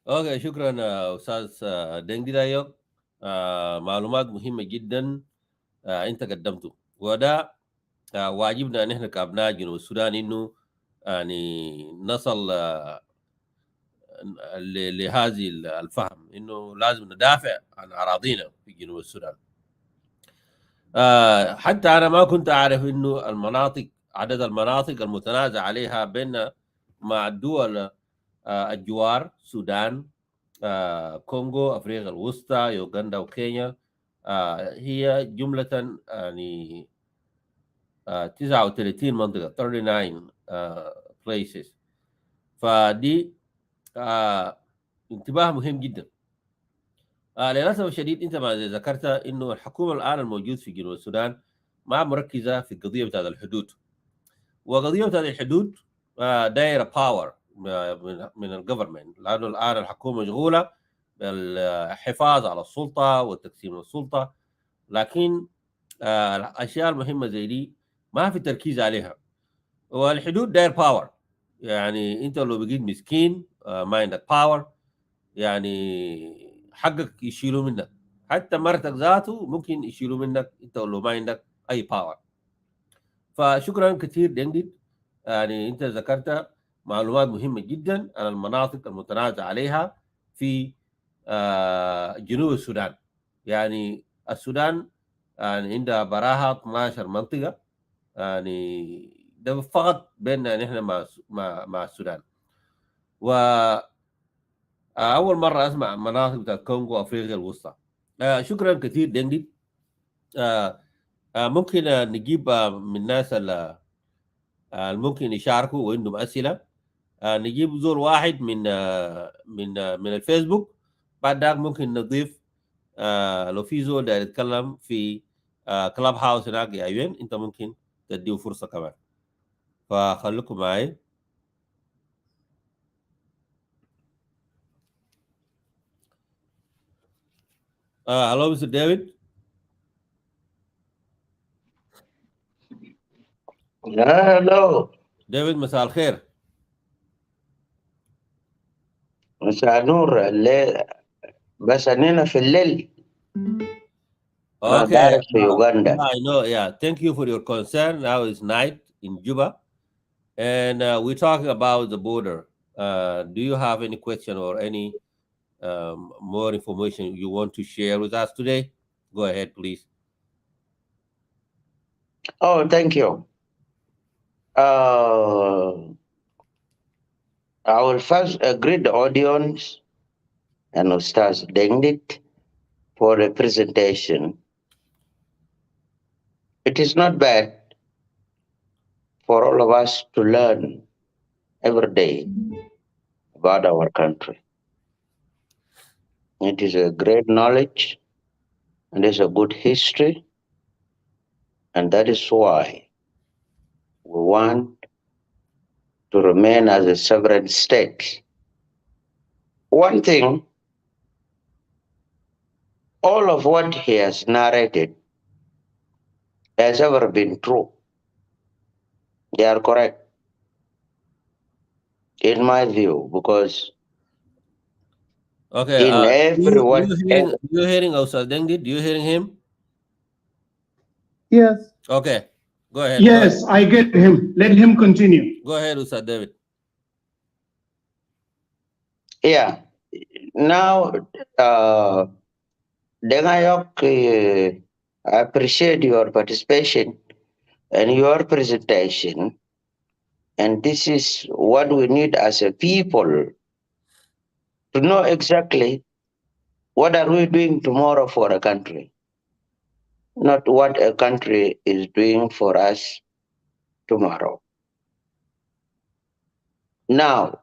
Okay, شكرا أستاذ دنجي دايوك. معلومات مهمة جدا أنت قدمته، وده واجبنا نحن كأبناء جنوب السودان إنه يعني نصل لهذه الفهم إنه لازم ندافع عن أراضينا في جنوب السودان. حتى أنا ما كنت أعرف إنه المناطق عدد المناطق المتنازع عليها بين مع الدول الجوار السودان، كونغو، افريقيا الوسطى، يوغندا وكينيا. هي جملة يعني 39 منطقة 39 places. فدي انتباه مهم جدا. للاسف الشديد انت ما ذكرت انه الحكومه الان الموجود في جنوب السودان ما مركزه في القضيه بتاعت الحدود، وقضيه بتاعت الحدود دايره باور من الجفرمنت، لانه الان الحكومه مشغوله بالحفاظ على السلطه وتقسيم السلطه، لكن الاشياء المهمه زي دي ما في تركيز عليها. والحدود داير باور، يعني انت لو بقيت مسكين ما عندك باور، يعني حقك يشيلوا منك، حتى مرتك ذاته ممكن يشيلوا منك انت لو ما عندك اي باور. فشكرا كثير دينجد، يعني انت ذكرت معلومات مهمه جدا عن المناطق المتنازع عليها في جنوب السودان. يعني السودان يعني عندها براها 12 منطقه، يعني ده فقط بيننا نحن مع السودان. و اول مره اسمع مناطق بتاعت كونغو افريقيا الوسطى. شكرا كثير دينجي. ممكن نجيب من الناس اللي ممكن يشاركوا وعندهم اسئله. نجيب زول واحد من الفيسبوك، بعد ذاك ممكن نضيف لو في زول ده يتكلم في كلاب هاوس هناك يا ايوين، انت ممكن تديه فرصه كمان. فخليكم معي. هلو مستر ديفيد. هلو ديفيد مساء الخير. مساء نور. الليل بس أننا في الليل، ما Okay, دارس في يوغندا. I know. Yeah, thank you for your concern. Now it's night in Juba, and we're talking about the border. Do you have any question or any more information you want to share with us today? Go ahead, please. Oh, thank you. I will first greet the audience and Ustaz Dengit for the presentation. It is not bad for all of us to learn every day about our country. It is a great knowledge and it's a good history, and that is why we want to remain as a sovereign state. One thing, all of what he has narrated has ever been true. They are correct, in my view, because Okay. in everyone, You hearing Ustaz Dengi? Do you hearing him? Yes. Okay. Go ahead. Yes, I get him. Let him continue. Go ahead, Ustaz David. yeah. Now, Dengayok, I appreciate your participation and your presentation. And this is what we need as a people, to know exactly what are we doing tomorrow for a country, not what a country is doing for us tomorrow. Now,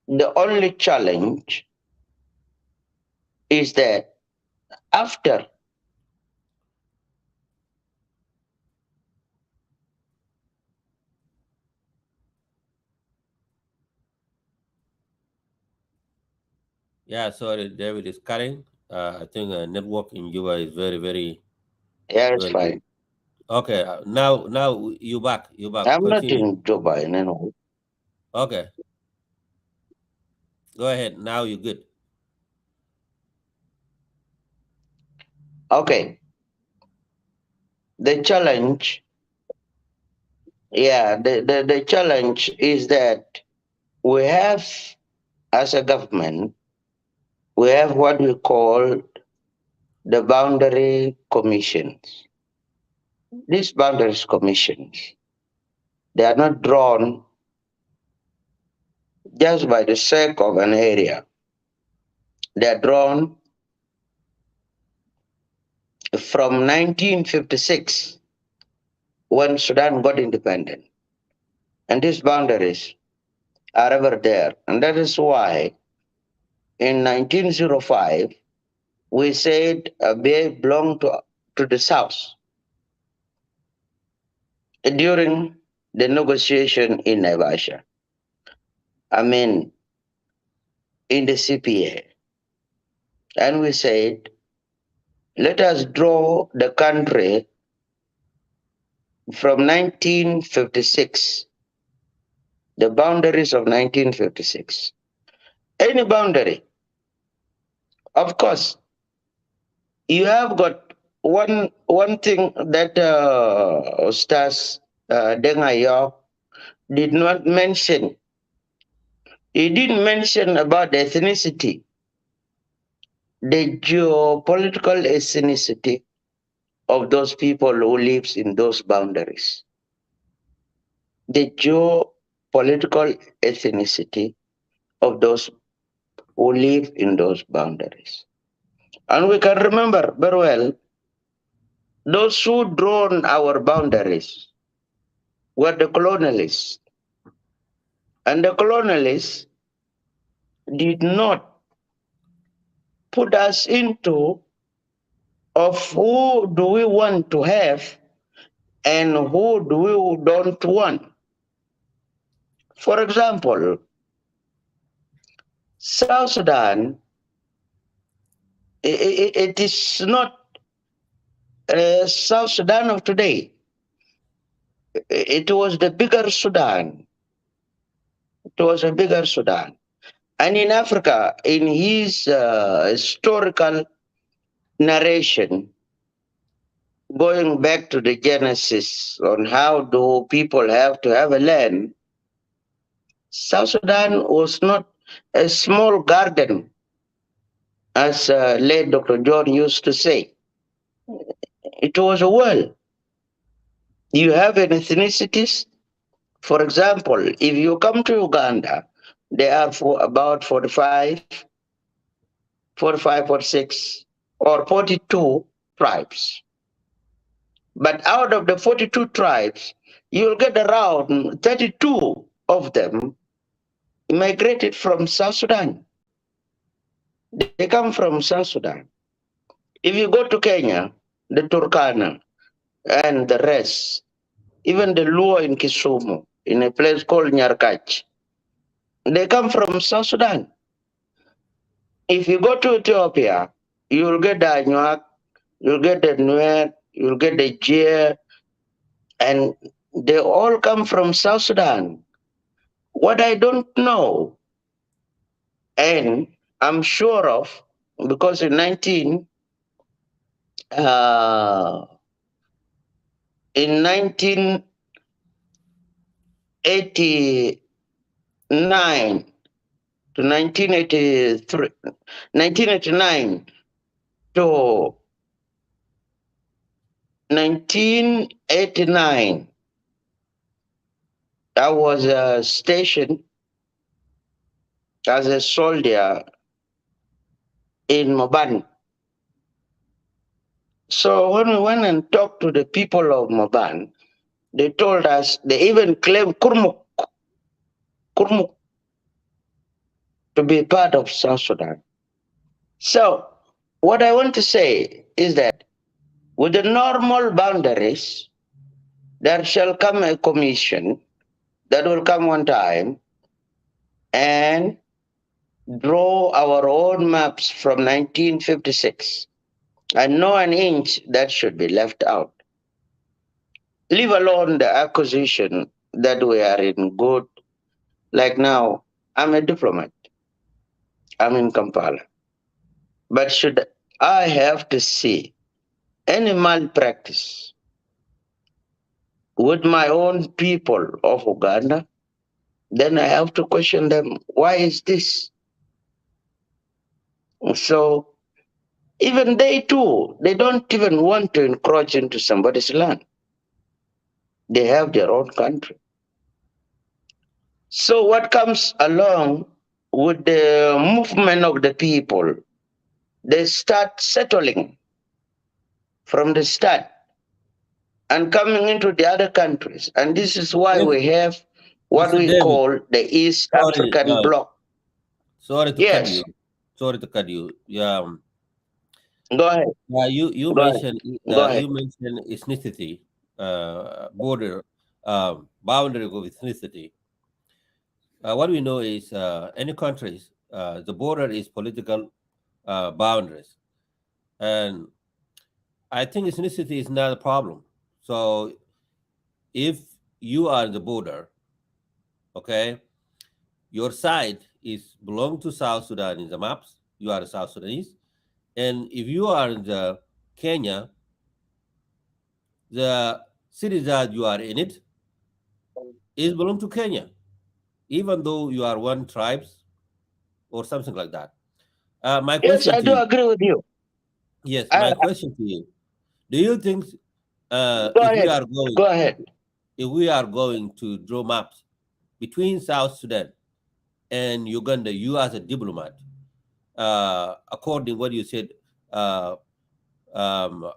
the only challenge is that after Yeah, sorry, David is cutting. I think network in Juba is very, very. yeah, it's very fine. Okay, now you back. You back. I'm not Continue. in Joe Biden anymore. Okay. Go ahead. Now you're good. Okay. The challenge, the challenge is that we have, as a government, we have what we call the boundary commissions. These boundaries commissions, They are not drawn just by the sake of an area. They are drawn from 1956 when Sudan got independent. And these boundaries are ever there. And that is why in 1905, we said Abyei belonged to the South during the negotiation in Naivasha. I mean, in the CPA. And we said, let us draw the country from 1956, the boundaries of 1956. Any boundary. Of course, you have got one thing that Ustaz Dengayok did not mention. He didn't mention about the ethnicity, the geopolitical ethnicity of those people who lives in those boundaries. The geopolitical ethnicity of those who live in those boundaries. And we can remember very well, those who drawn our boundaries were the colonialists. And the colonialists did not put us into of who do we want to have and who do we don't want. For example, South Sudan, it is not South Sudan of today. It was the bigger Sudan. It was a bigger Sudan. And in Africa, in his historical narration, going back to the Genesis on how do people have to have a land, South Sudan was not a small garden, as late Dr. John used to say. It was a world. You have an ethnicities. For example, if you come to Uganda, there are for about 45, 46, or 42 tribes. But out of the 42 tribes, you'll get around 32 of them migrated from South Sudan. They come from South Sudan. If you go to Kenya, the Turkana and the rest, even the Luo in Kisumu, in a place called Nyarkach, they come from South Sudan. If you go to Ethiopia, you'll get the Anuak, you'll get the Nuer, you'll get the Jia, and they all come from South Sudan. What I don't know, and I'm sure of, because in 1989 to 1983, 1989 to 1989, I was stationed as a soldier in Moban. So when we went and talked to the people of Moban, they told us, they even claimed Kurmuk to be part of South Sudan. So what I want to say is that with the normal boundaries, there shall come a commission that will come one time and draw our own maps from 1956. And no an inch that should be left out. Leave alone the accusation that we are in good. Like now, I'm a diplomat. I'm in Kampala. But should I have to see any malpractice with my own people of Uganda, then I have to question them, why is this? So even they too, they don't even want to encroach into somebody's land. They have their own country. So what comes along with the movement of the people, they start settling from the start and coming into the other countries. And this is why David, we have what Mr. we David, call the East sorry, African Bloc. sorry to cut you. Yes, Sorry to cut you. Yeah, go ahead, you go ahead, mentioned go ahead. ethnicity, border, boundary of ethnicity. What we know is any countries, the border is political boundaries, and I think ethnicity is not a problem. So if you are in the border, okay, your side is belong to South Sudan in the maps. You are a South Sudanese, and if you are in the Kenya, the city that you are in it is belong to Kenya, even though you are one tribes or something like that. My Yes, question I to do you, agree with you. yes, Uh, my question to you, do you think go if we ahead, are going, go ahead. to draw maps between South Sudan and Uganda, you as a diplomat, according what you said, uh, um,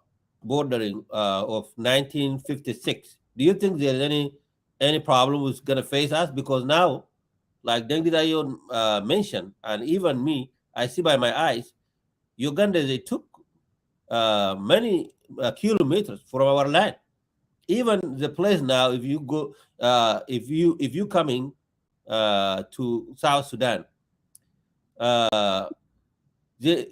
bordering of 1956, do you think there's any problem who's gonna face us? Because now, like Dengdi Dayon mentioned, and even me, I see by my eyes, Uganda they took many kilometers from our land. Even the place now, if you go, if you coming to South Sudan, uh, the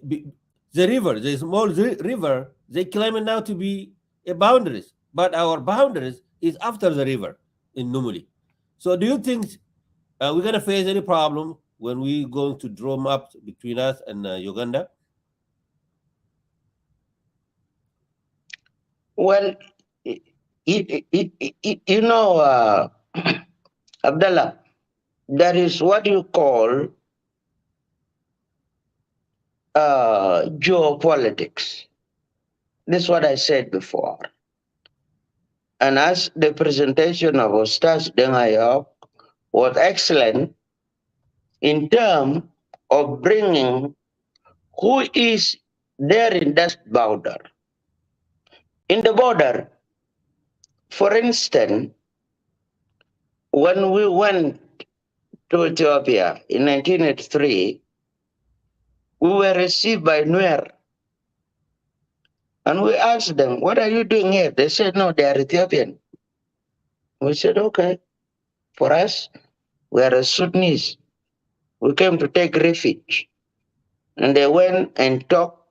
the river, the small river, they claim it now to be a boundaries, but our boundaries is after the river in Numuli. So, do you think we're gonna face any problem when we going to draw maps between us and Uganda? Well, you know, Abdallah, there is what you call geopolitics. This is what I said before. And as the presentation of Ustaz Dengayok was excellent in terms of bringing who is there in that border. In the border, for instance, when we went to Ethiopia in 1983, we were received by Nuer. And we asked them, what are you doing here? They said, no, they are Ethiopian. We said, okay, for us, we are a Sudanese. We came to take refuge. And they went and talked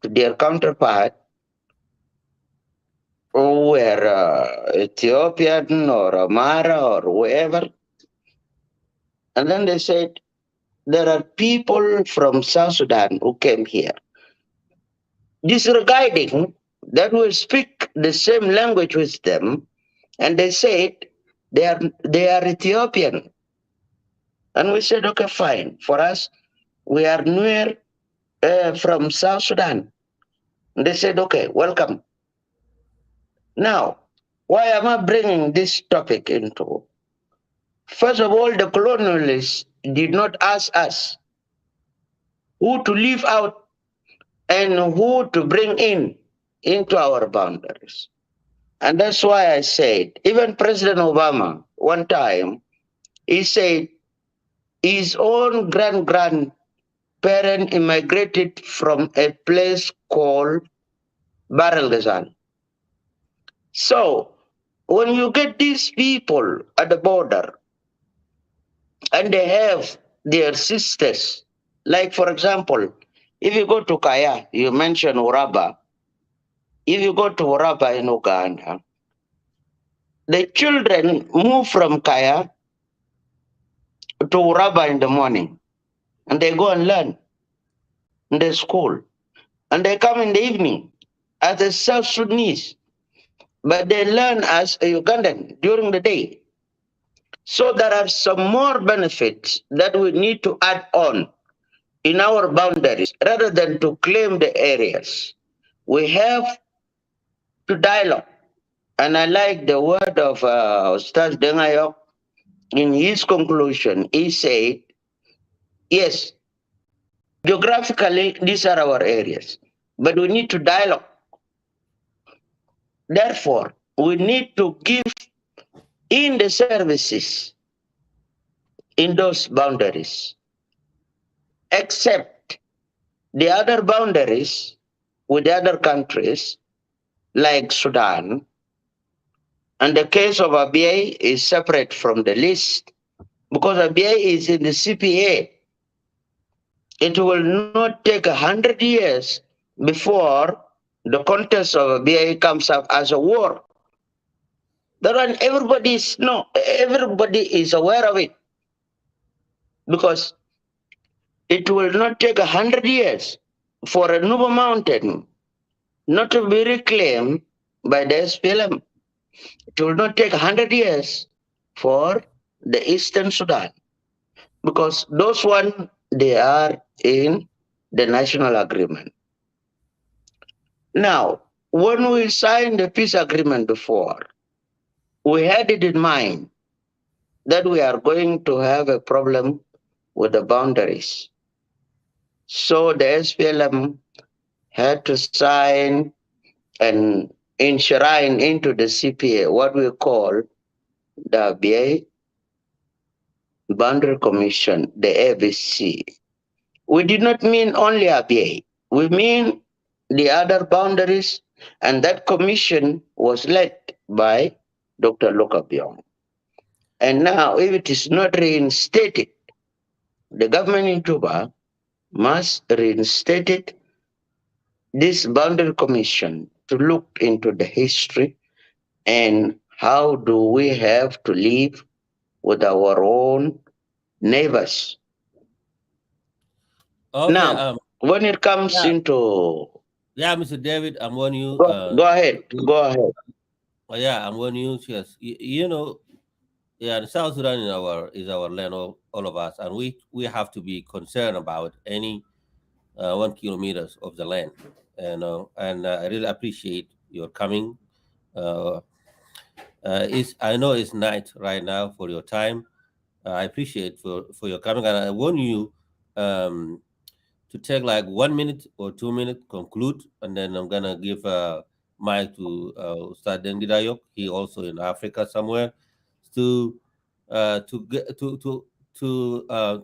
to their counterpart who were Ethiopian or Amara or whoever. And then they said, there are people from South Sudan who came here. Disregarding that we speak the same language with them, and they said they are Ethiopian. And we said, okay, fine. For us, we are near from South Sudan. And they said, okay, welcome. Now, why am I bringing this topic into? First of all, the colonialists did not ask us who to leave out and who to bring in into our boundaries. And that's why I said, even President Obama, one time, he said his own grandparent immigrated from a place called Barel Ghazal. So, when you get these people at the border and they have their sisters, like for example, if you go to Kaya, you mentioned Uraba. If you go to Uraba in Uganda, the children move from Kaya to Uraba in the morning and they go and learn in the school. And they come in the evening as a South Sudanese, but they learn as a Ugandan during the day. So there are some more benefits that we need to add on in our boundaries rather than to claim the areas. We have to dialogue. And I like the word of Ustaz Dengayok. in his conclusion, he said, yes, geographically, these are our areas, but we need to dialogue. Therefore, we need to give in the services in those boundaries, except the other boundaries with the other countries, like Sudan, and the case of Abyei is separate from the list because Abyei is in the CPA. It will not take 100 years before the contest of Abyei comes up as a war. That one, everybody is aware of it because it will not take 100 years for a Nuba mountain not to be reclaimed by the SPLM. It will not take 100 years for the Eastern Sudan because those one, they are in the national agreement. Now, when we signed the peace agreement before, we had it in mind that we are going to have a problem with the boundaries. So the SPLM had to sign and enshrine into the CPA what we call the BA Boundary Commission, the ABC. We did not mean only ABA. We mean the other boundaries, and that commission was led by Dr. Lokabiong. And now, if it is not reinstated, the government in Juba must reinstate this boundary commission to look into the history and how do we have to live with our own neighbors. Okay. Now, when it comes into... Yeah, Mr. David, I'm warning you. Go ahead. Go ahead. Yeah, I'm warning you. Yes, you know, yeah, South Sudan is our land, all of us, and we have to be concerned about any 1 kilometers of the land. And I really appreciate your coming. I know it's night right now for your time. I appreciate for your coming, and I want you to take like 1 minute or 2 minutes, conclude, and then I'm gonna give mic to Ustad Dengidayok. He also in Africa somewhere to get to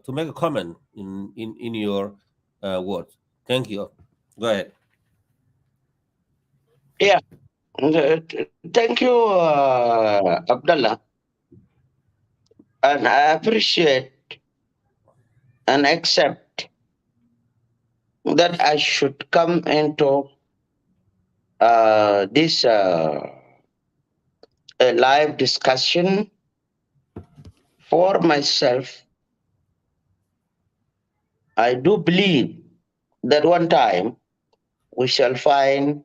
make a comment in your words. Thank you. Go ahead. Yeah. Thank you, Abdullah. And I appreciate and accept that I should come into this a live discussion for myself. I do believe that one time we shall find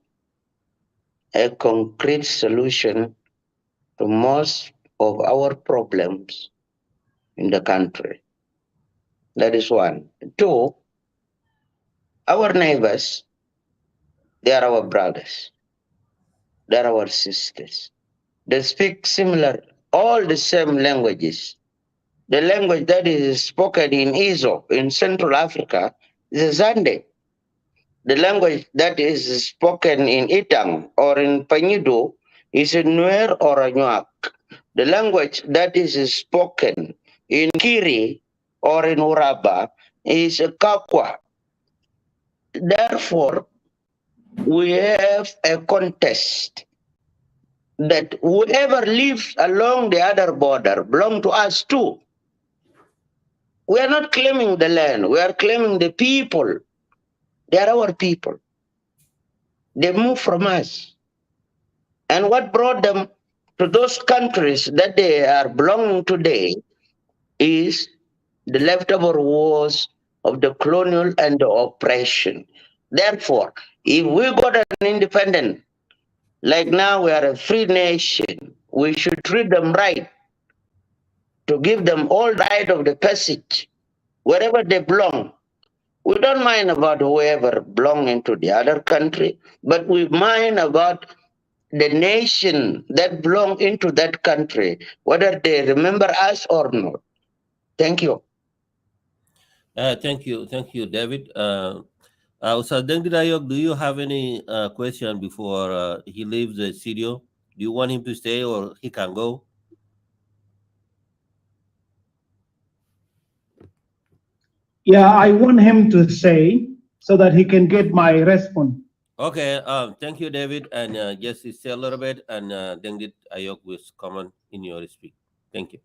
a concrete solution to most of our problems in the country. That is one. Two, our neighbors, they are our brothers. They are our sisters. They speak similar, all the same languages. The language that is spoken in Izo, in Central Africa, is Zande. The language that is spoken in Itang or in Panido is Nuer or Anuak. The language that is spoken in Kiri or in Uraba is Kakwa. Therefore, we have a contest that whoever lives along the other border belong to us too. We are not claiming the land, we are claiming the people. They are our people. They moved from us. And what brought them to those countries that they are belonging today is the leftover wars of the colonial and the oppression. Therefore, if we got an independent, like now we are a free nation, we should treat them right, to give them all right of the passage, wherever they belong. We don't mind about whoever belong into the other country, but we mind about the nation that belong into that country, whether they remember us or not. Thank you. Thank you, David. So Dengdayok, do you have any question before he leaves the studio? Do you want him to stay or he can go? Yeah, I want him to say so that he can get my response. Okay. Thank you, David, and just stay a little bit, and Dengdayok will comment in your speak. Thank you.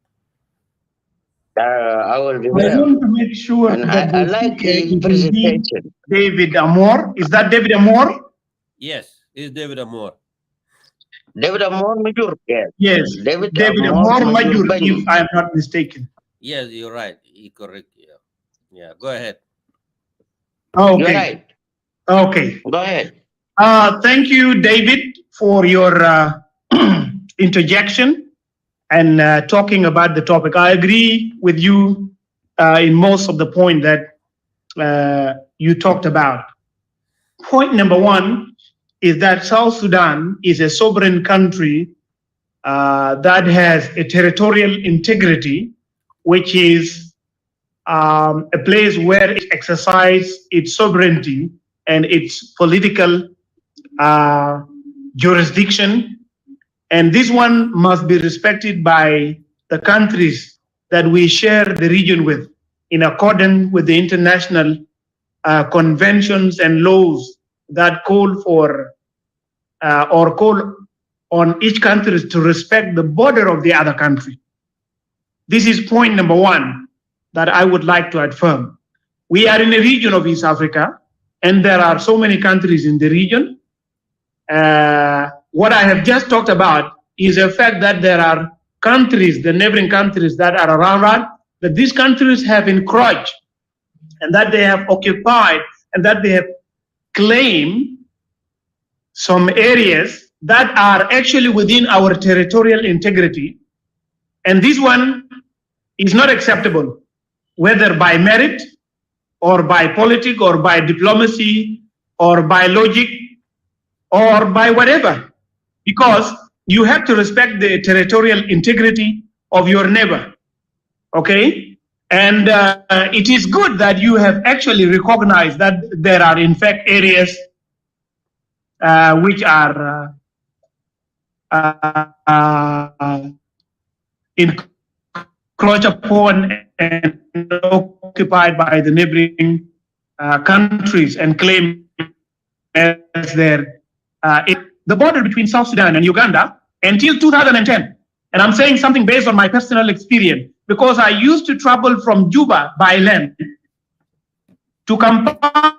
I will be I there. want to make sure And that I the like speaker his is indeed presentation. David Amor. Is that David Amor? Yes, it's David Amor. David Amor Major. Yes. Yes, David David Amor Amor Major Majur, Bani. if I'm not mistaken. Yes, you're right. You correct. Yeah. Yeah. Go ahead. Okay. You're right. Okay. Go ahead. Thank you, David, for your interjection and talking about the topic. I agree with you in most of the point that you talked about. Point number one is that South Sudan is a sovereign country that has a territorial integrity, which is a place where it exercises its sovereignty and its political jurisdiction. And this one must be respected by the countries that we share the region with in accordance with the international conventions and laws that call for or call on each country to respect the border of the other country. This is point number one that I would like to affirm. We are in a region of East Africa, and there are so many countries in the region. What I have just talked about is the fact that there are countries, the neighboring countries that are around us, that these countries have encroached and that they have occupied and that they have claimed some areas that are actually within our territorial integrity. And this one is not acceptable, whether by merit or by politics or by diplomacy or by logic or by whatever, because you have to respect the territorial integrity of your neighbor, okay? And it is good that you have actually recognized that there are in fact areas which are encroached upon and occupied by the neighboring countries and claim as their the border between South Sudan and Uganda until 2010. And I'm saying something based on my personal experience because I used to travel from Juba by land to Kampala.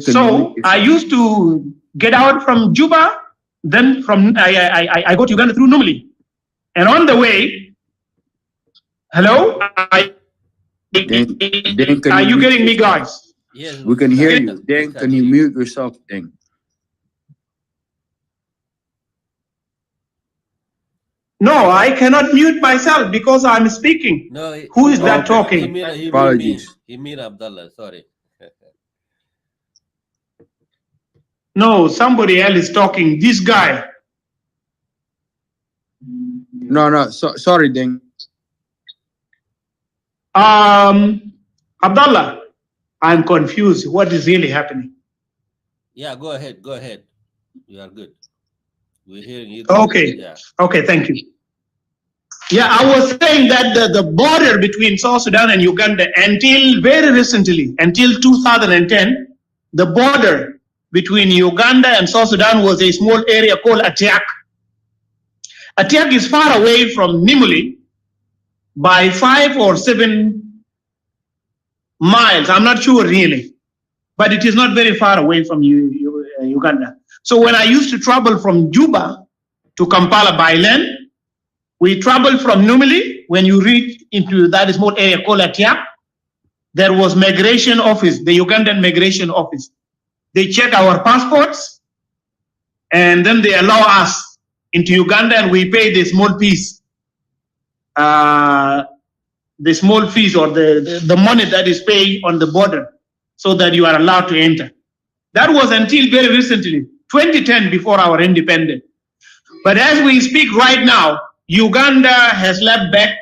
So I used to get out from Juba, then from I go to Uganda through Numili. And on the way, hello? Are you getting me, guys? Yes, We can hear you. Dan, can you mute yourself, Dan? No, I cannot mute myself because I'm speaking. No. Who is that talking? Apologies. He mean Abdullah. Sorry. No, somebody else is talking. This guy. No. Sorry, Dan. Abdullah, I'm confused. What is really happening? Yeah, go ahead. Go ahead. You are good. We're hearing you. Okay. Yeah. Okay, thank you. Yeah, I was saying that the border between South Sudan and Uganda until very recently, until 2010, the border between Uganda and South Sudan was a small area called Atiak. Atiak is far away from Nimuli by 5 or 7 miles. I'm not sure really, but it is not very far away from Uganda. So when I used to travel from Juba to Kampala by land, we traveled from Numili. When you reach into that small area called Atiak, there was migration office, the Ugandan migration office. They check our passports and then they allow us into Uganda and we pay the small fees. The small fees or the money that is paid on the border. so that you are allowed to enter. That was until very recently, 2010, before our independence. But as we speak right now, Uganda has left back,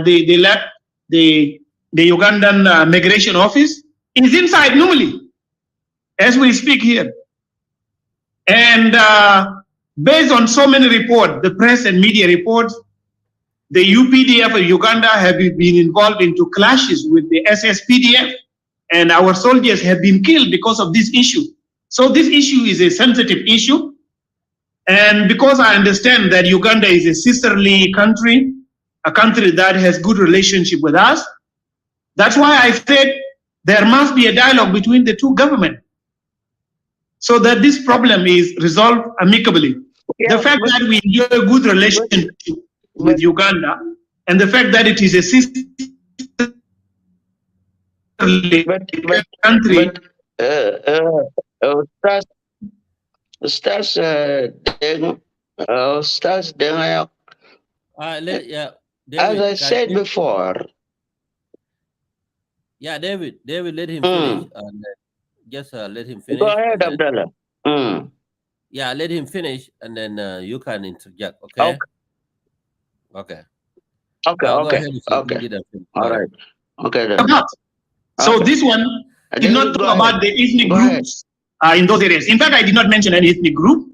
they left the Ugandan migration office. It's inside Numili, as we speak here. And based on so many reports, the press and media reports, the UPDF of Uganda have been involved into clashes with the SSPDF, and our soldiers have been killed because of this issue. So this issue is a sensitive issue. And because I understand that Uganda is a sisterly country, a country that has good relationship with us, that's why I said there must be a dialogue between the two governments so that this problem is resolved amicably. The fact that we enjoy a good relationship with Uganda and the fact that it is a sisterly country. Ustaz Deng, as I said before. Yeah, David, let him finish. Just let him finish. Go ahead, Abdullah. Yeah, let him finish, and then you can interject. Okay. Okay. All right. Okay then. So this one did not talk about the ethnic groups in those areas. In fact, I did not mention any ethnic group.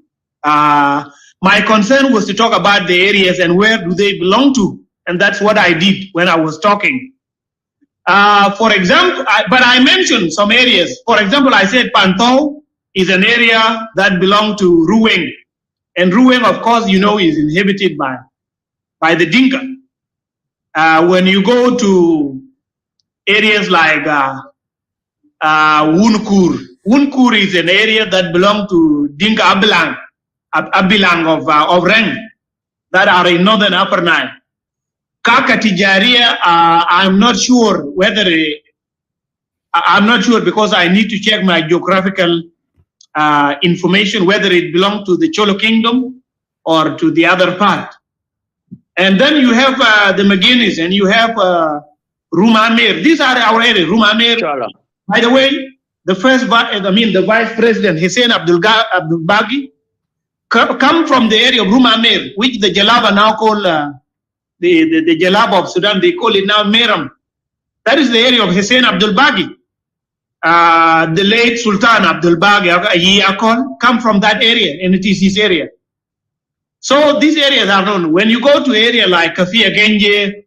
My concern was to talk about the areas and where do they belong to, and that's what I did when I was talking. For example, but I mentioned some areas. For example, I said Pantau is an area that belongs to Ruweng, and Ruweng, of course, you know, is inhabited by the Dinka. When you go to areas like Wunkur is an area that belongs to Dinka Abilang of Reng that are in northern Upper Nile. Kakatijaria, I'm not sure whether I'm not sure because I need to check my geographical information whether it belongs to the Cholo Kingdom or to the other part. And then you have the McGuinness and you have Rumamir. These are our areas. Rumamir. By the way, the Vice President Hussein Abdul-Bagi come from the area of Rumamir, which the Jalaba now call the Jalaba of Sudan. They call it now Meram. That is the area of Hussein Abdul-Bagi. The late Sultan Abdul-Bagi Yakon come from that area, and it is his area. So these areas are known. When you go to area like Kafia Genje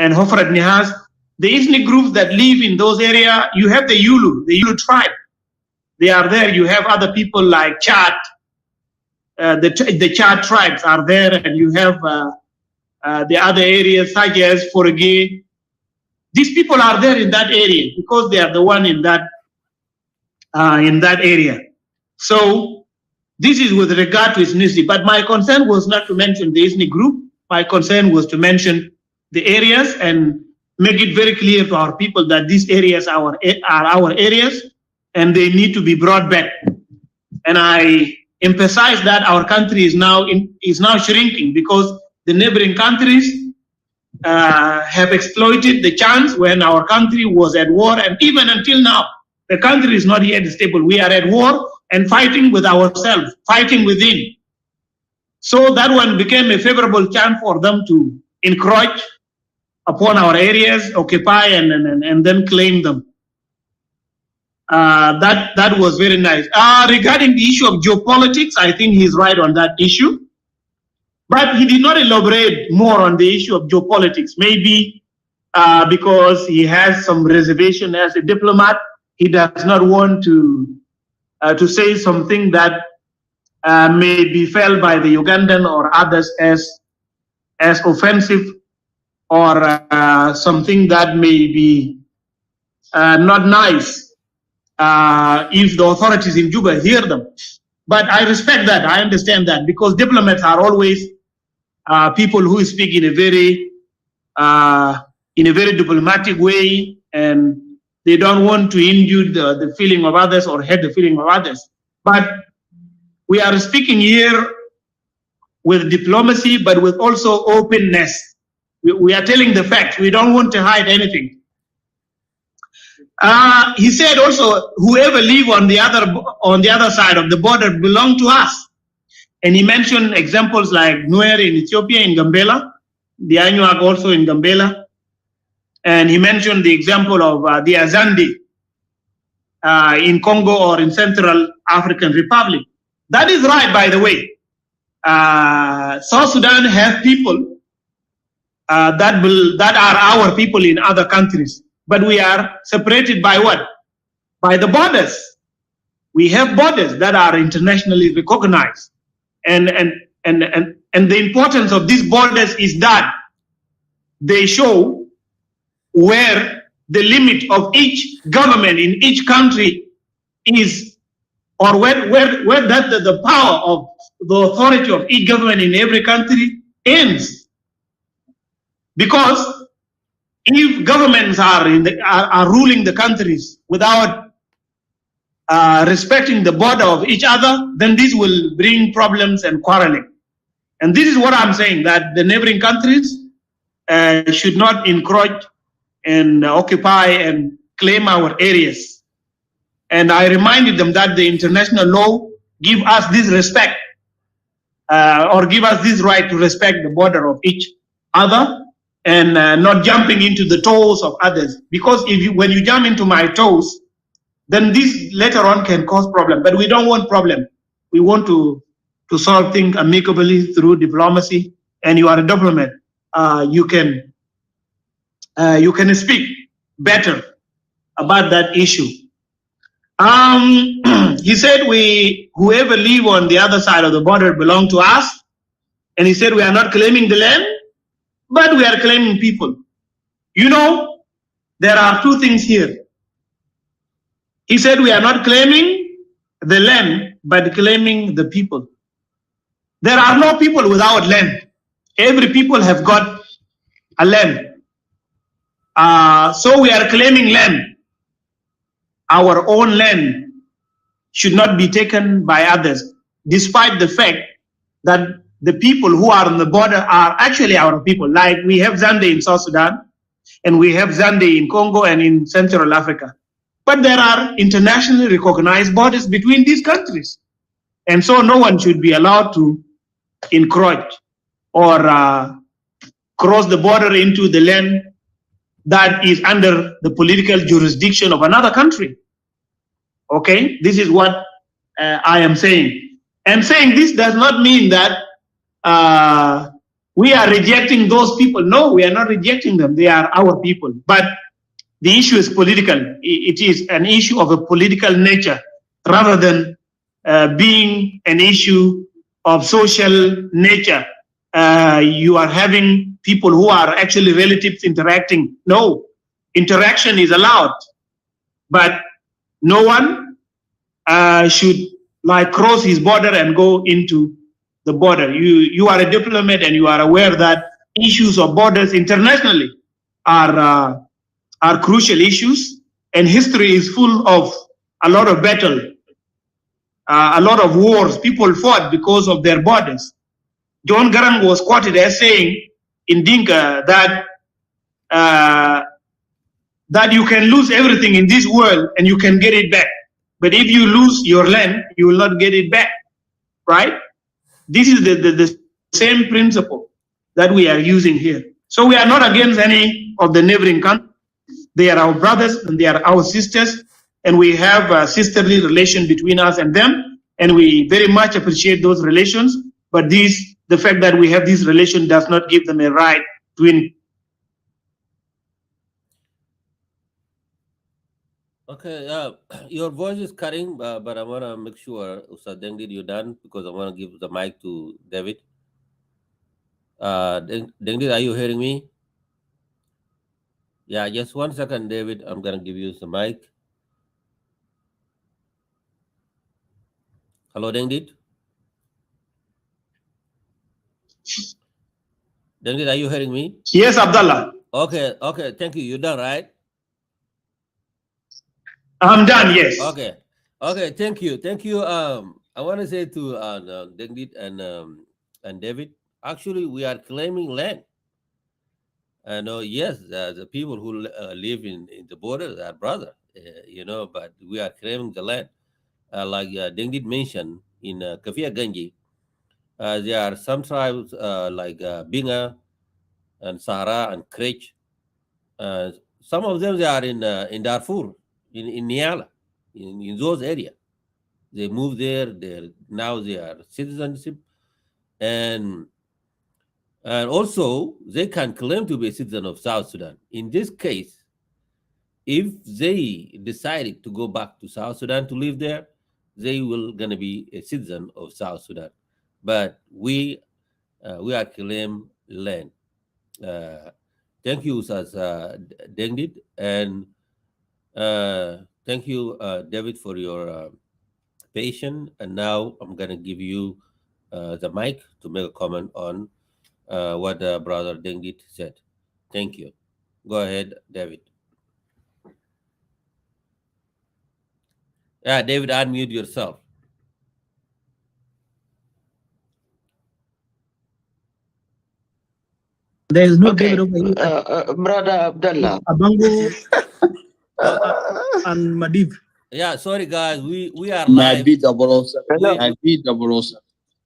and Hofrat Nihas, the ethnic groups that live in those areas, you have the Yulu tribe. They are there. You have other people like Chad. The Chad tribes are there, and you have the other areas such as Forge. These people are there in that area because they are the one in that area. So this is with regard to ethnicity. But my concern was not to mention the ethnic group. My concern was to mention the areas and make it very clear to our people that these areas are our areas and they need to be brought back. And I emphasize that our country is now shrinking because the neighboring countries have exploited the chance when our country was at war, and even until now, the country is not yet stable. We are at war and fighting with ourselves, fighting within. So that one became a favorable chance for them to encroach upon our areas, occupy, and then claim them. That was very nice. Regarding the issue of geopolitics, I think he's right on that issue. But he did not elaborate more on the issue of geopolitics. Maybe because he has some reservation as a diplomat, he does not want to say something that may be felt by the Ugandan or others as offensive or something that may be not nice if the authorities in Juba hear them. But I respect that. I understand that because diplomats are always people who speak in a very diplomatic way, and they don't want to injure the feeling of others or hurt the feeling of others. But we are speaking here with diplomacy, but with also openness. We are telling the facts. We don't want to hide anything. He said also, whoever live on the other side of the border belong to us. And he mentioned examples like Nuer in Ethiopia, in Gambela, the Anuak also in Gambela. And he mentioned the example of the Azandi in Congo or in Central African Republic. That is right, by the way. South Sudan has people that are our people in other countries, but we are separated by what? By the borders. We have borders that are internationally recognized, and the importance of these borders is that they show where the limit of each government in each country is, or where that the power of the authority of each government in every country ends. Because if governments are ruling the countries without respecting the border of each other, then this will bring problems and quarreling. And this is what I'm saying, that the neighboring countries should not encroach and occupy and claim our areas. And I reminded them that the international law give us this respect, or give us this right to respect the border of each other, and not jumping into the toes of others. Because when you jump into my toes, then this later on can cause problem. But we don't want problem. We want to solve things amicably through diplomacy. And you are a diplomat. You can speak better about that issue. He said whoever live on the other side of the border belong to us. And he said we are not claiming the land, but we are claiming people. You know, there are two things here. He said we are not claiming the land, but claiming the people. There are no people without land. Every people have got a land. So we are claiming land. Our own land should not be taken by others, despite the fact that the people who are on the border are actually our people. Like we have Zande in South Sudan, and we have Zande in Congo and in Central Africa. But there are internationally recognized borders between these countries. And so no one should be allowed to encroach or cross the border into the land that is under the political jurisdiction of another country. Okay, this is what I am saying. And saying this does not mean that we are rejecting those people. No, we are not rejecting them. They are our people. But the issue is political. It is an issue of a political nature rather than being an issue of social nature. You are having people who are actually relatives interacting. No, interaction is allowed, but no one should like cross his border and go into the border. You are a diplomat and you are aware that issues of borders internationally are crucial issues, and history is full of a lot of battle, a lot of wars. People fought because of their borders. John Garang was quoted as saying in Dinka that that you can lose everything in this world and you can get it back. But if you lose your land, you will not get it back, right? This is the same principle that we are using here. So we are not against any of the neighboring countries. They are our brothers and they are our sisters, and we have a sisterly relation between us and them, and we very much appreciate those relations. But the fact that we have this relation does not give them a right to. Okay, your voice is cutting, but I want to make sure, Ustad Dengdid, you're done, because I want to give the mic to David. Dengdid, are you hearing me? Yeah, just 1 second, David. I'm going to give you the mic. Hello, Dengdid? Dengdid, are you hearing me? Yes, Abdullah. Okay, thank you. You're done, right? I'm done, yes. Okay, thank you. I want to say to Dengdid and David, actually, we are claiming land. Yes, the people who live in the border are brother, but we are claiming the land. Like Deng did mention in Kafia Ganji, there are some tribes like Binga and Sahara and Krech. Uh, some of them they are in Darfur, in Niala, in those areas. They move there. Now they are citizenship, and also they can claim to be a citizen of South Sudan. In this case, if they decided to go back to South Sudan to live there, they will gonna be a citizen of South Sudan. But we are claim land. Uh, Thank you, Sas Dengdit, and thank you, David, for your patience. And now I'm gonna give you the mic to make a comment on what Brother Dengdit said. Thank you. Go ahead, David. Yeah, David, unmute yourself. There is no David Okay, over here. Brother Abdullah. Abango and Madib. Yeah, sorry guys, we are live. Nadi 007. We, Nadi 007.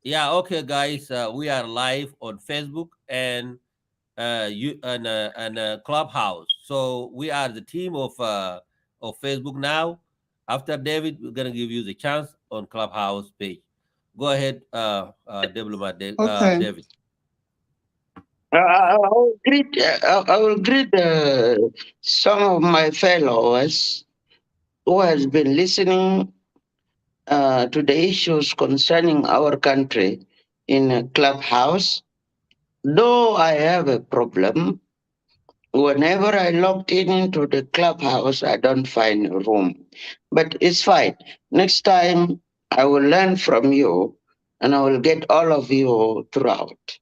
yeah, okay guys, we are live on Facebook and you and Clubhouse. So we are the team of Facebook now. After David, we're gonna give you the chance on Clubhouse page. Go ahead, Okay. David. I will greet some of my followers who has been listening to the issues concerning our country in a Clubhouse. Though I have a problem, whenever I logged in into the Clubhouse, I don't find a room. But it's fine. Next time, I will learn from you and I will get all of you throughout.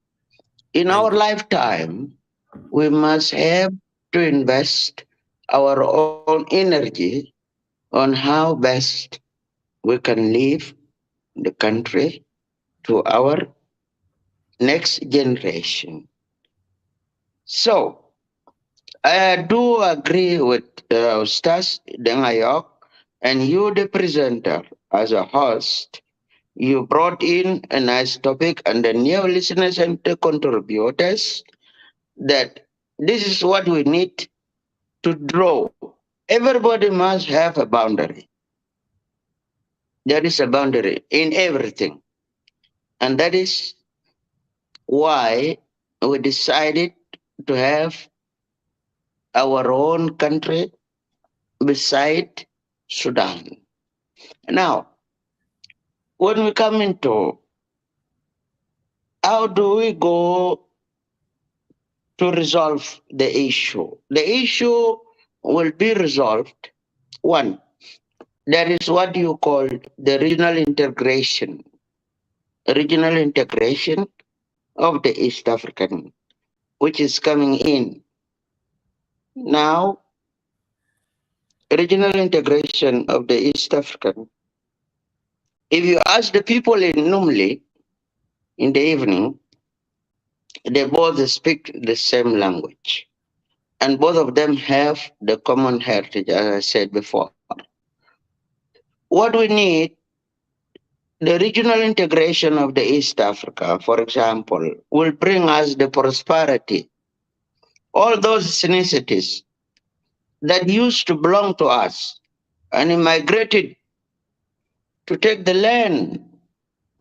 In Thank our you. lifetime, we must have to invest our own energy on how best we can leave the country to our next generation. So, I do agree with Stas Dengayok and you, the presenter, as a host. You brought in a nice topic, and the new listeners and the contributors that this is what we need to draw. Everybody must have a boundary. There is a boundary in everything. And that is why we decided to have our own country beside Sudan. Now, when we come into how do we go to resolve the issue? The issue will be resolved. One, there is what you call the regional integration of the East African, which is coming in. Now, regional integration of the East African, if you ask the people in Numli in the evening, they both speak the same language. And both of them have the common heritage, as I said before. What we need, the regional integration of the East Africa, for example, will bring us the prosperity. All those ethnicities that used to belong to us and immigrated to take the land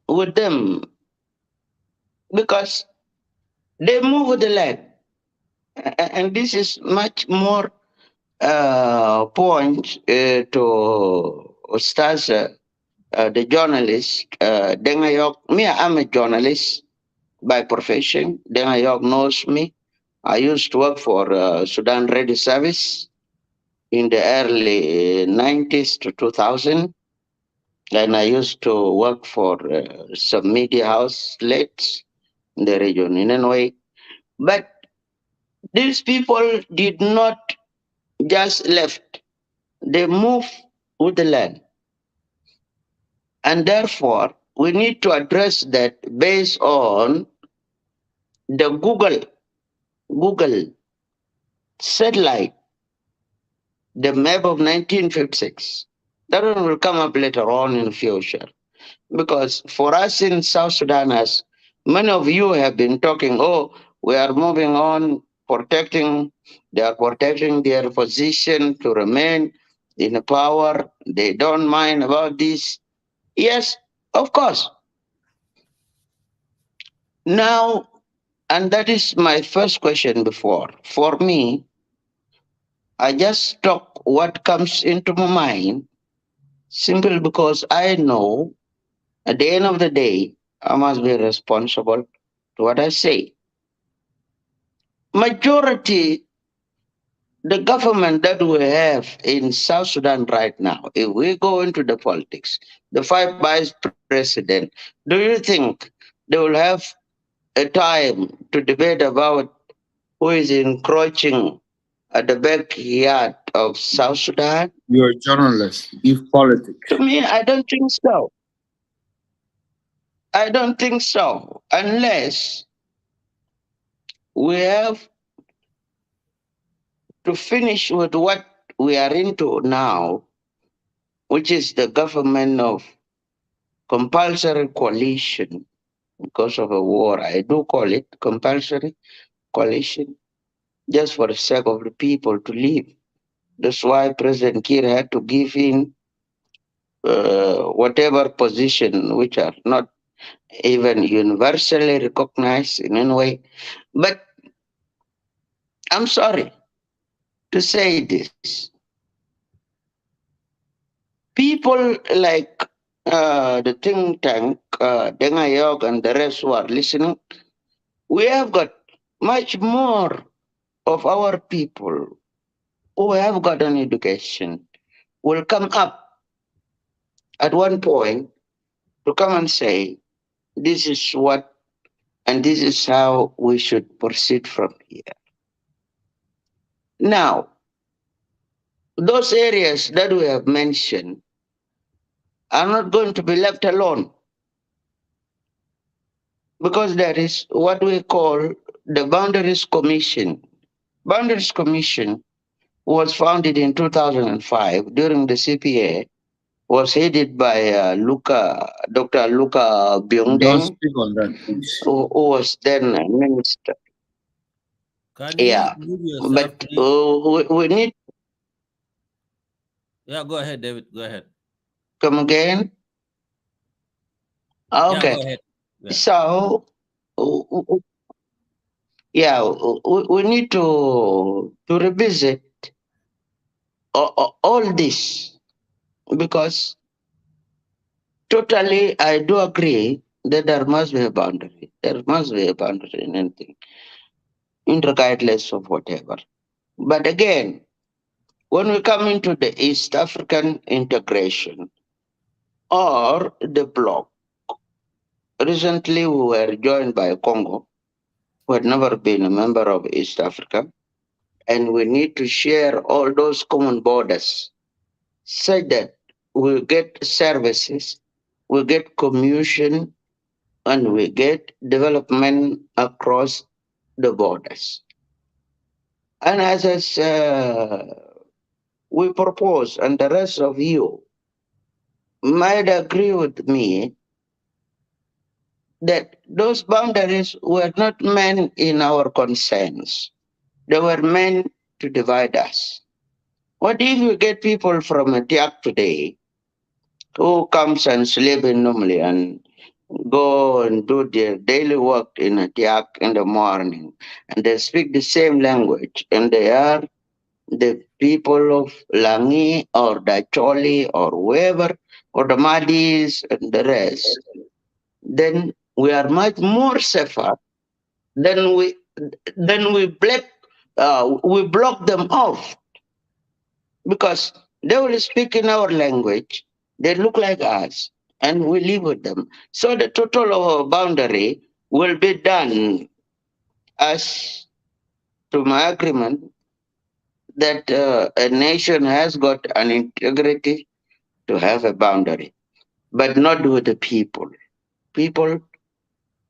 with them because they move with the land. And this is much more point to Ustaz, the journalist, Dengayok. Me, I'm a journalist by profession. Dengayok knows me. I used to work for Sudan Radio Service in the early 90s to 2000. And I used to work for some media outlets in the region in any way. But these people did not just left. They moved with the land. And therefore, we need to address that based on the Google satellite, the map of 1956. That one will come up later on in the future. Because for us in South Sudan, as many of you have been talking, oh, we are moving on, they are protecting their position to remain in power. They don't mind about this. Yes, of course. Now, and that is my first question before. For me, I just talk what comes into my mind simply because I know at the end of the day, I must be responsible to what I say. Majority, the government that we have in South Sudan right now, if we go into the politics, the five vice president, do you think they will have a time to debate about who is encroaching at the backyard of South Sudan? You're a journalist. Leave politics. To me, I don't think so. I don't think so. Unless we have to finish with what we are into now, which is the government of compulsory coalition because of a war. I do call it compulsory coalition just for the sake of the people to live. That's why President Kiir had to give in whatever position which are not even universally recognized in any way. But I'm sorry to say this. People like the think tank, Dengayog and the rest who are listening, we have got much more of our people who have got an education will come up at one point to come and say, this is what and this is how we should proceed from here. Now, those areas that we have mentioned are not going to be left alone because there is what we call the Boundaries Commission. Boundaries Commission was founded in 2005 during the CPA, was headed by Dr. Luca Don't Byungdeng, speak on that, please. who was then a minister. Can you Yeah, mute yourself, but please? we need to Yeah, go ahead, David. Go ahead. come again. Yeah, go Okay, ahead. Yeah. so yeah, we need to revisit all this because totally I do agree that there must be a boundary. There must be a boundary in anything, regardless of whatever. But again, when we come into the East African integration or the bloc, recently we were joined by Congo, who had never been a member of East Africa, and we need to share all those common borders so that we get services, we get commission, and we get development across the borders. And as we propose, and the rest of you might agree with me, that those boundaries were not meant in our concerns. They were meant to divide us. What if you get people from a Tiak today who comes and sleep in normally and go and do their daily work in a Tiak in the morning, and they speak the same language, and they are the people of Langi or Dacholi or whoever, or the Madis and the rest, then we are much more safer than we block them off because they will speak in our language. They look like us, and we live with them. So the total of our boundary will be done as to my agreement that a nation has got an integrity to have a boundary, but not with the people. People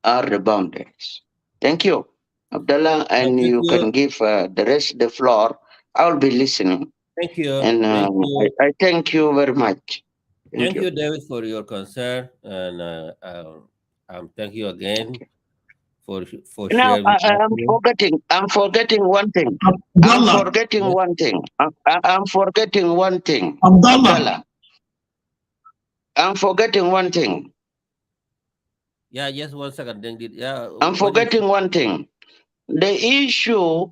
are the boundaries. Thank you. Abdullah, and you can give the rest the floor. I'll be listening. Thank you. And Thank you. I thank you very much. Thank you, David, for your concern, and thank you again for Now sharing with us. I'm forgetting one thing. I'm Abdullah, forgetting one thing. I'm forgetting one thing. Abdullah. Abdullah. I'm forgetting one thing. Yeah, just 1 second. Then yeah, I'm forgetting one thing. The issue,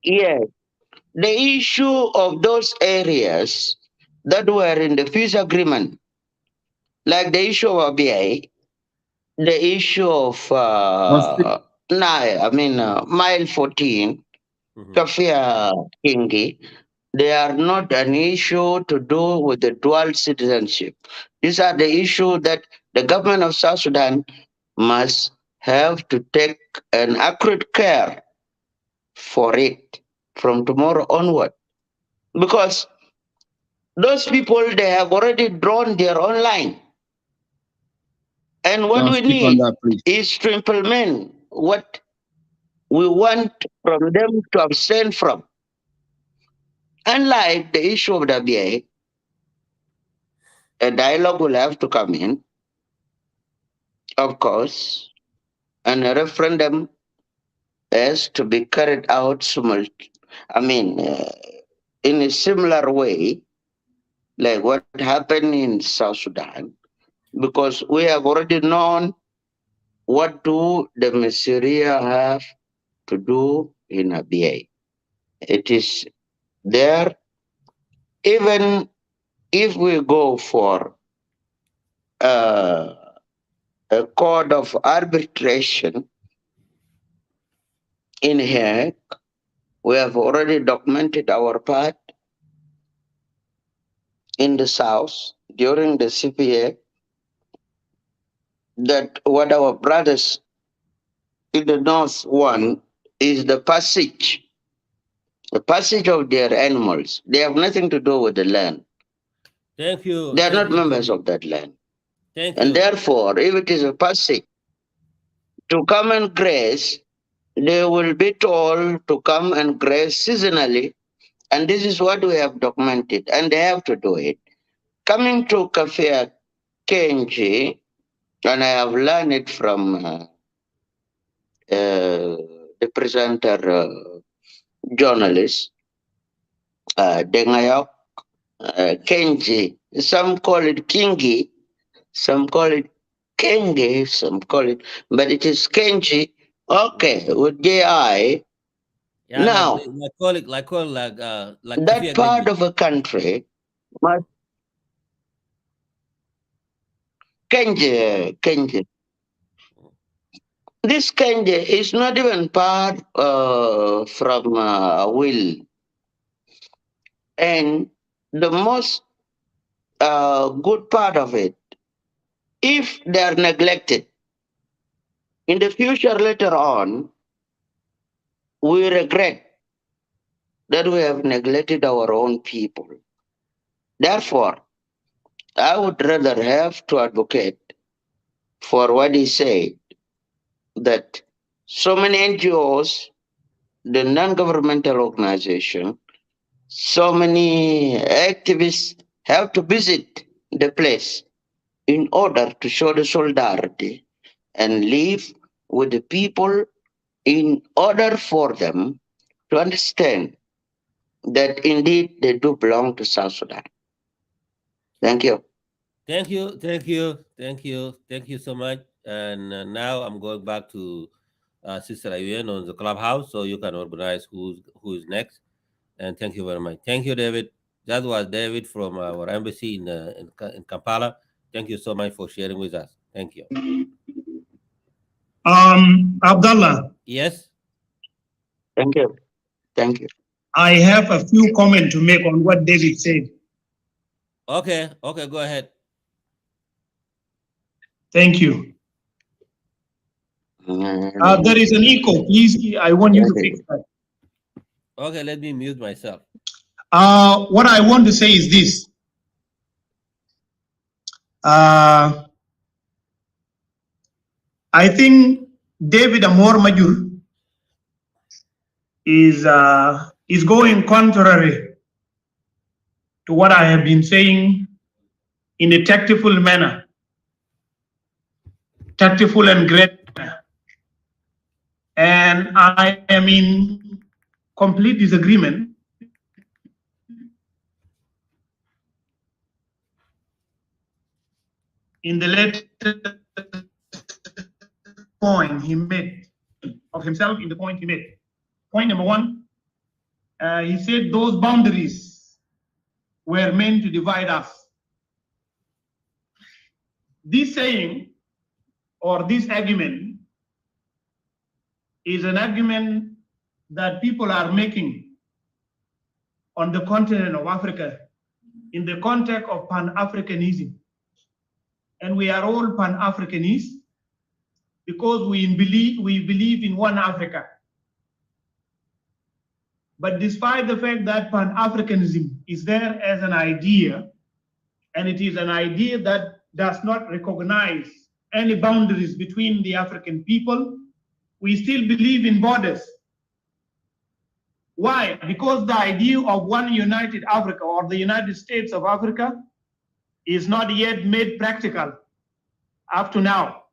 yes, the issue of those areas that were in the peace agreement, like the issue of ABA, the issue of mile 14, Kafia Kingi, they are not an issue to do with the dual citizenship. These are the issues that the government of South Sudan must have to take an accurate care for it from tomorrow onward. Because those people, they have already drawn their own line. And what Don't we speak on need that, please. is to implement what we want from them to abstain from. Unlike the issue of the BA, a dialogue will have to come in, of course, and a referendum has to be carried out in a similar way, like what happened in South Sudan, because we have already known what do the Messiria have to do in a BA. It is there, even if we go for a code of arbitration in here, we have already documented our part in the South during the CPA that what our brothers in the North want is the passage of their animals. They have nothing to do with the land. Thank you. They are Thank not you. members of that land. Thank And you. therefore, if it is a passage to come and graze, they will be told to come and graze seasonally. And this is what we have documented, and they have to do it. Coming to Kafia Kenji, and I have learned it from the presenter journalist, Dengayok, Kenji. Some call it Kingi, some call it Kengi, some call it, but it is Kenji. Okay, with JI. Yeah, Now, like that part of a country must Kenji. This Kenji is not even part from will. And the most good part of it, if they are neglected, in the future later on, we regret that we have neglected our own people. Therefore, I would rather have to advocate for what he said, that so many NGOs, the non-governmental organization, so many activists have to visit the place in order to show the solidarity and live with the people in order for them to understand that indeed they do belong to South Sudan. Thank you. Thank you so much. And now I'm going back to Sister Ayuen on the clubhouse, so you can organize who is next. And thank you very much. Thank you, David. That was David from our embassy in Kampala. Thank you so much for sharing with us. Thank you. Abdullah. Yes. Thank you. I have a few comments to make on what David said. Okay, go ahead. Thank you. There is an echo. Please, I want you to fix that. Okay, let me mute myself. What I want to say is this. I think David Amor Majur is going contrary to what I have been saying in a tactful manner, tactful and great manner. And I am in complete disagreement in the latest point he made of himself in the point he made. Point number one, he said those boundaries were meant to divide us. This saying or this argument is an argument that people are making on the continent of Africa in the context of Pan-Africanism. And we are all Pan-Africanists because we believe in one Africa. But despite the fact that Pan-Africanism is there as an idea, and it is an idea that does not recognize any boundaries between the African people, we still believe in borders. Why? Because the idea of one united Africa or the United States of Africa is not yet made practical up to now.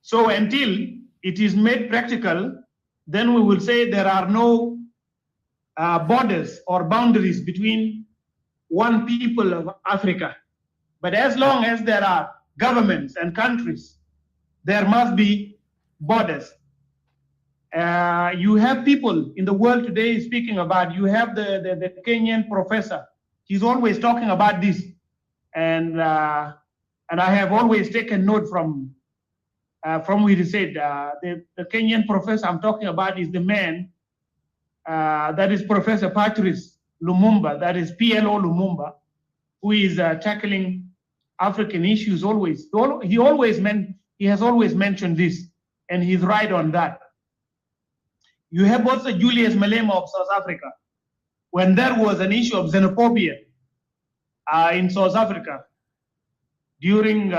So until it is made practical, then we will say there are no borders or boundaries between one people of Africa. But as long as there are governments and countries, there must be borders. You have people in the world today speaking about, you have the Kenyan professor. He's always talking about this. And I have always taken note from what he said. The Kenyan professor I'm talking about is the man that is Professor Patrice Lumumba, that is PLO Lumumba, who is tackling African issues always. He has always mentioned this, and he's right on that. You have also Julius Malema of South Africa. When there was an issue of xenophobia in South Africa during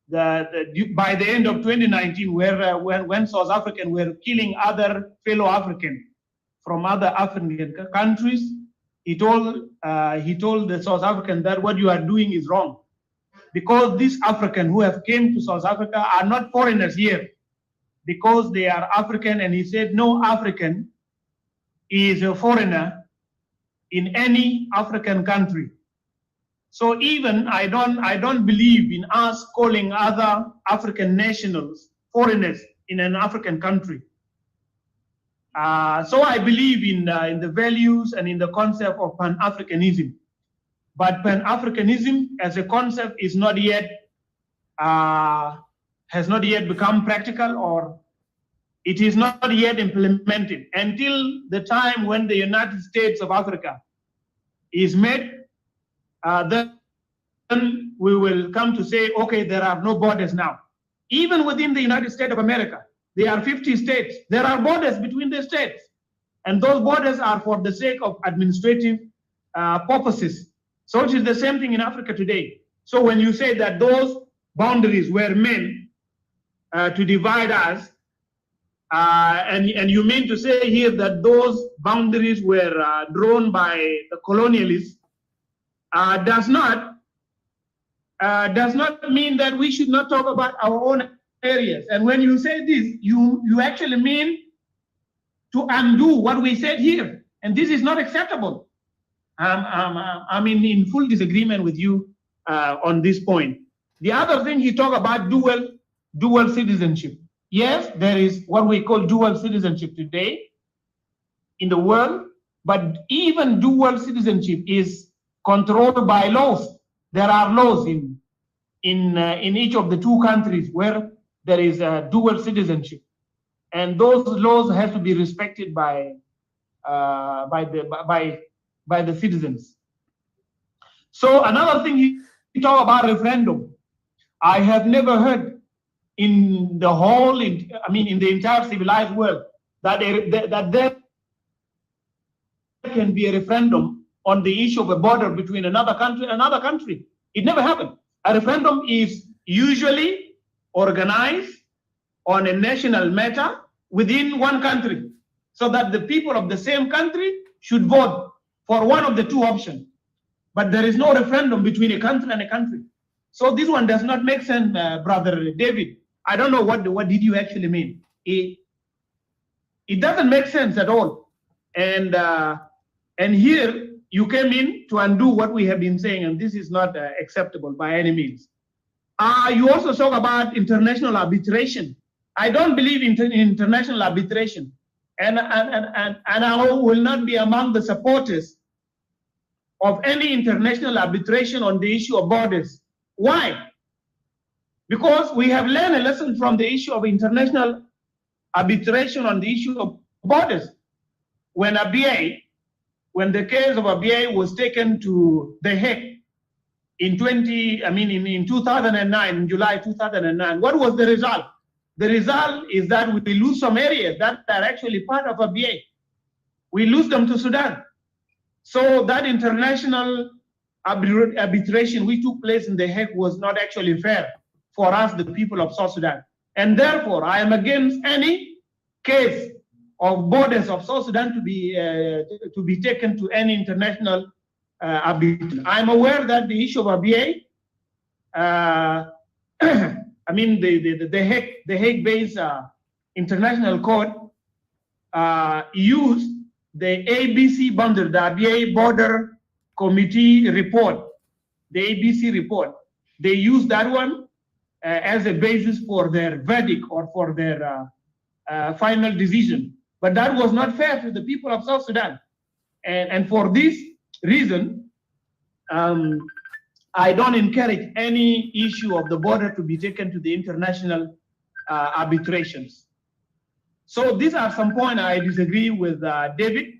by the end of 2019, when South Africans were killing other fellow Africans from other African countries, he told the South African that what you are doing is wrong, because these Africans who have came to South Africa are not foreigners here, because they are African, and he said no African is a foreigner in any African country. So even I don't believe in us calling other African nationals foreigners in an African country. So I believe in the values and in the concept of Pan-Africanism. But Pan-Africanism as a concept is not yet has not yet become practical, or it is not yet implemented until the time when the United States of Africa is made. Then we will come to say, okay, there are no borders now. Even within the United States of America, there are 50 states. There are borders between the states. And those borders are for the sake of administrative purposes. So it is the same thing in Africa today. So when you say that those boundaries were meant to divide us, and you mean to say here that those boundaries were drawn by the colonialists, does not mean that we should not talk about our own areas. And when you say this, you actually mean to undo what we said here, and this is not acceptable. I'm in full disagreement with you on this point. The other thing, he talked about dual citizenship. Yes, there is what we call dual citizenship today in the world, but even dual citizenship is controlled by laws. There are laws in each of the two countries where there is a dual citizenship, and those laws have to be respected by the citizens. So another thing, he talked about referendum. I have never heard in the whole, in the entire civilized world, that there can be a referendum on the issue of a border between another country and another country. It never happened. A referendum is usually organized on a national matter within one country, so that the people of the same country should vote for one of the two options. But there is no referendum between a country and a country. So this one does not make sense, Brother David. I don't know what did you actually mean. It doesn't make sense at all. And here you came in to undo what we have been saying, and this is not acceptable by any means. You also talk about international arbitration. I don't believe in international arbitration, and I will not be among the supporters of any international arbitration on the issue of borders. Why? Because we have learned a lesson from the issue of international arbitration on the issue of borders. When the case of ABA was taken to The Hague in 2009, in July 2009, what was the result? The result is that we lose some areas that are actually part of ABA. We lose them to Sudan. So that international arbitration which took place in The Hague was not actually fair for us, the people of South Sudan. And therefore, I am against any case of borders of South Sudan to be taken to any international arbitration. I'm aware that the issue of ABA, the Hague-based international court used the ABC boundary, the ABA Border Committee report, the ABC report. They used that one as a basis for their verdict or for their final decision. But that was not fair to the people of South Sudan. And for this reason, I don't encourage any issue of the border to be taken to the international arbitrations. So these are some points I disagree with David.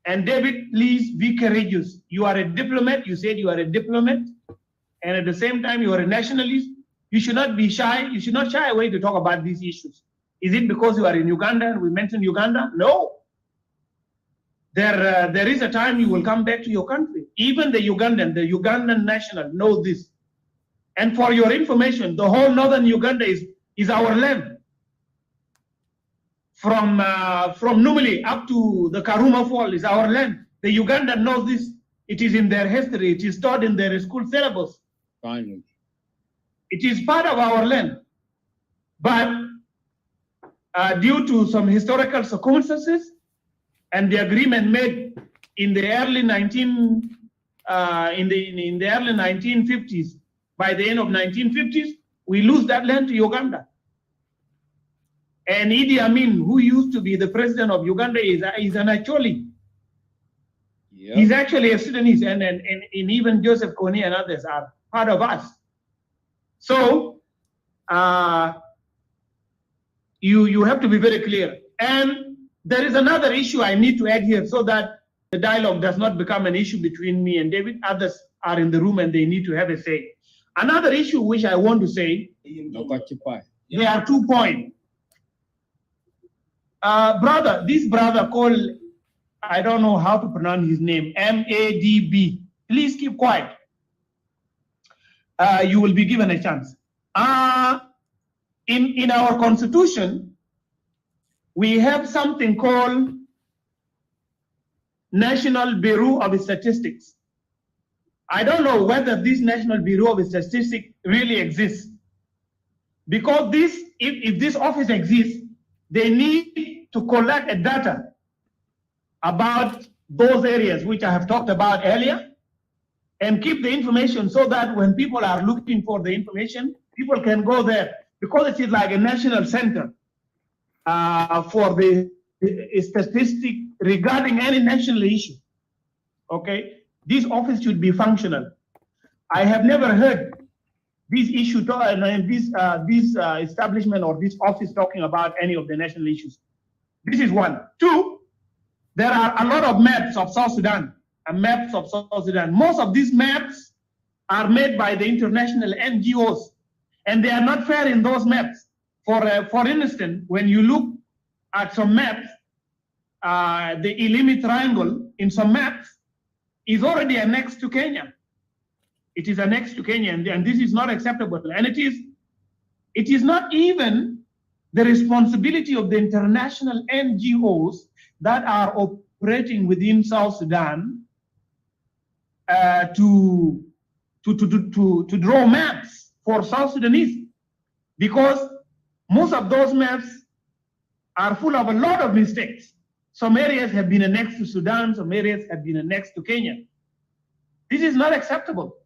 And David, please be courageous. You are a diplomat. You said you are a diplomat. And at the same time, you are a nationalist. You should not be shy. You should not shy away to talk about these issues. Is it because you are in Uganda and we mentioned Uganda? No. There is a time you will come back to your country. Even the Ugandan national know this. And for your information, the whole northern Uganda is our land. From Numili up to the Karuma Fall is our land. The Ugandan knows this. It is in their history. It is taught in their school syllabus. Finally. It is part of our land. But due to some historical circumstances and the agreement made in the early 1950s, by the end of 1950s, we lose that land to Uganda. And Idi Amin, who used to be the president of Uganda, is an Acholi. Yep. He's actually a Sudanese, and even Joseph Kony and others are part of us. So you have to be very clear. And there is another issue I need to add here so that the dialogue does not become an issue between me and David. Others are in the room and they need to have a say. Another issue which I want to say, there are 2 points. This brother called, I don't know how to pronounce his name, M-A-D-B. Please keep quiet. You will be given a chance. In our constitution, we have something called National Bureau of Statistics. I don't know whether this National Bureau of Statistics really exists. Because if this office exists, they need to collect a data about those areas which I have talked about earlier and keep the information so that when people are looking for the information, people can go there because it is like a national center for the statistic regarding any national issue. Okay, this office should be functional. I have never heard this issue, this establishment or this office talking about any of the national issues. This is one. Two, there are a lot of maps of South Sudan, Most of these maps are made by the international NGOs, and they are not fair in those maps. For instance, when you look at some maps, the Ilimi Triangle in some maps is already annexed to Kenya. It is annexed to Kenya, and this is not acceptable. And it is not even the responsibility of the international NGOs that are operating within South Sudan to draw maps for South Sudanese, because most of those maps are full of a lot of mistakes. Some areas have been annexed to Sudan, some areas have been annexed to Kenya. This is not acceptable.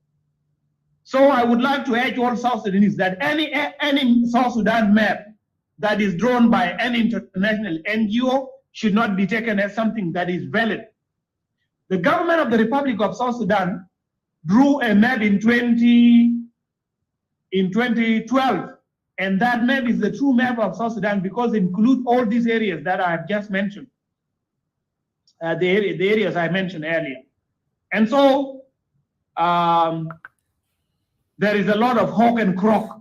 So I would like to urge all South Sudanese that any South Sudan map that is drawn by any international NGO should not be taken as something that is valid. The government of the Republic of South Sudan drew a map in 2012, and that map is the true map of South Sudan because it includes all these areas that I have just mentioned, the areas I mentioned earlier. And so there is a lot of hawk and croak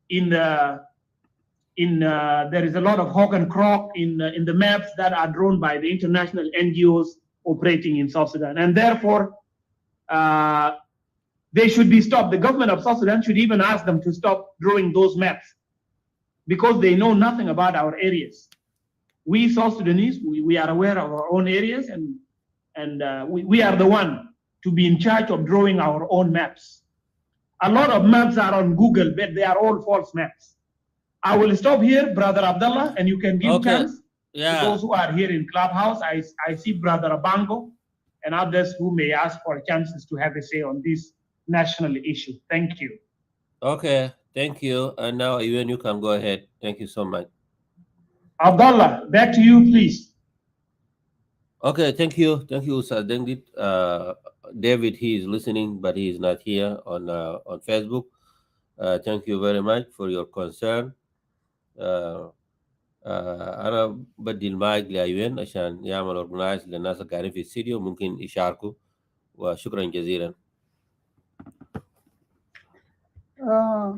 in the maps that are drawn by the international NGOs operating in South Sudan, and therefore they should be stopped. The government of South Sudan should even ask them to stop drawing those maps because they know nothing about our areas. We South Sudanese, we are aware of our own areas, and we are the one to be in charge of drawing our own maps. A lot of maps are on Google, but they are all false maps. I will stop here, Brother Abdullah, and you can give chance to those who are here in Clubhouse. I see Brother Abango and others who may ask for chances to have a say on this national issue. Thank you. Okay, thank you. And now, you can go ahead. Thank you so much. Abdullah, back to you, please. Okay, thank you. Thank you, Sir Dengit. David, he is listening, but he is not here on Facebook. Thank you very much for your concern. أنا بدي المايك لأيوين عشان يعمل أورجنايز للناس اللي قاعدين في الاستديو ممكن يشاركوا وشكرا جزيلا.